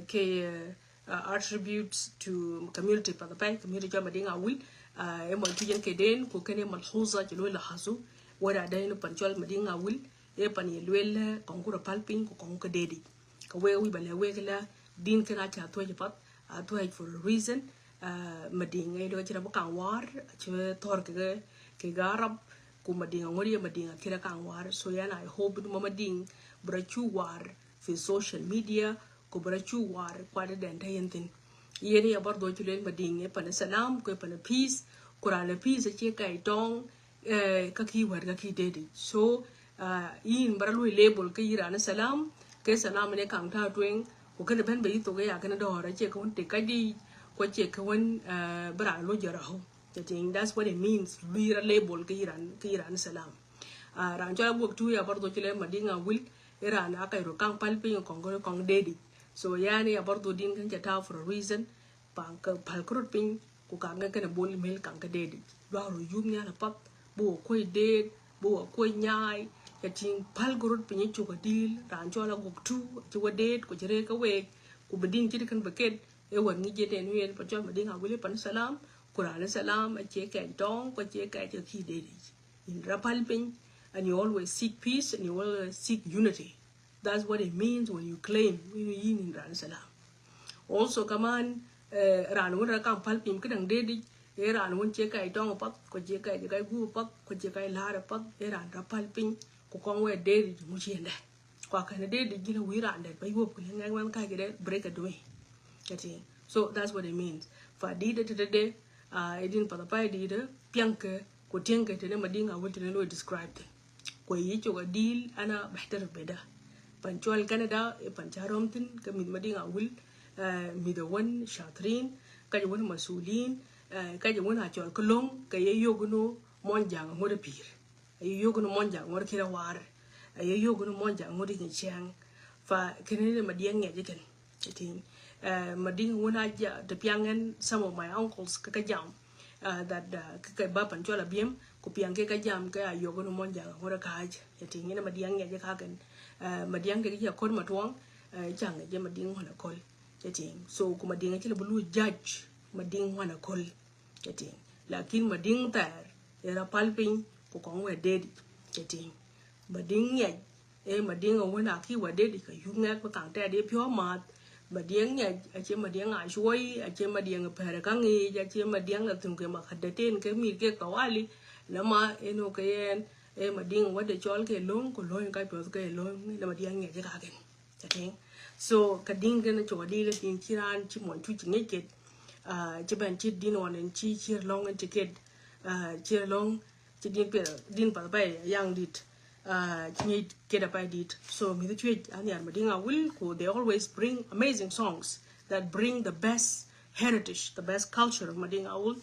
A: ke attributes to community pa the community jama dinga will emon Twic keden ko kene malhuza yelwela hazu wada daino panchol madinga will e pan yelwela kongra palping ko kong dedi. Ka we bale we kala din kena cha toje pat Twic for a reason mading ay do chira bakang war che tor ke garab ku mading ngori mading kira kang war so yana I hope no mading brachu war fi social media ku brachu war kwade den tayentin yeni abar do chulen mading e pan salam ku pan peace kurana peace che kai tong ka ki war ka ki dedi so in baralu label ke irana salam ke salam ne kang ta twing ko kana ban bai to ga ya kana do ra che ko te ka di ko che ko wan bra lo jara ho I think that's what it means we label ke iran salam ran jara buk tu ya bardo chile madinga wil iran aka ro kang palpi ko kong dedi so yani ya bardo din kan ta for a reason pang ka palkrut pin ko ka nga kana bol mel kang ka dedi ba ro yum nya na pap bo ko de bo ko nyai Yating pal gurut pinyi chuka deal ranchola guk tu chuka date ko jere ka we ku beding chiri kan bucket e wan ngi jete nuel pa chol beding awile pan salam Quran salam a che ka dong ko che ka che ki dedi in rapal pin and you always seek peace and you always seek unity. That's what it means when you claim in ran salam. Also kaman ran won ra kan pal pin kadang dedi e ran won che ka dong pat ko che ka gu pat ko che ka la pat e ran rapal pin ko kong we dedi mu chiende kwa kana dedi gina wira and by wo ko ngai wan ka gede break away kati so that's what it means fa dida today edin pa pa dida pianke ko tienke tene madinga wolte ne lo described ko yi choga deal ana bahtar beda panchol canada e pancharom tin ka mid madinga wul mi the one shatrin ka je won masulin ka je won a chol kolong ka ye yoguno monjang ngode pir ayo gono monja ngor kira war ayo gono monja ngori ni chang fa kenene madiang nge jiken tin mading wona ja de piangen some of my uncles ka jam that ka ba pan chola biem ko piang ka jam ka ayo gono monja ngor ka aj tin ne madiang nge ka kan madiang ke ya kon matwang chang je mading hona kol tin so ko mading ke bulu judge mading hona kol tin lakin mading tar era palping ko kong we dedi keting mading ya mading wona ki wa dedi ka yunga ko kang ta de pyo mat mading ya che mading a shoi che mading pere kang e ja che mading a tum ke ma khadaten ke mi ke kawali lama eno ke en mading wa de chol ke long ko loin ka pyo ke long le mading ya je ka ken keting so kading ken cho di le tin chiran chi mon tu chi nge che ban chi din on en chi long en ticket chi long din pa bai yang dit need get up I did so me the Twic and the madinga will ko they always bring amazing songs that bring the best heritage the best culture of madinga will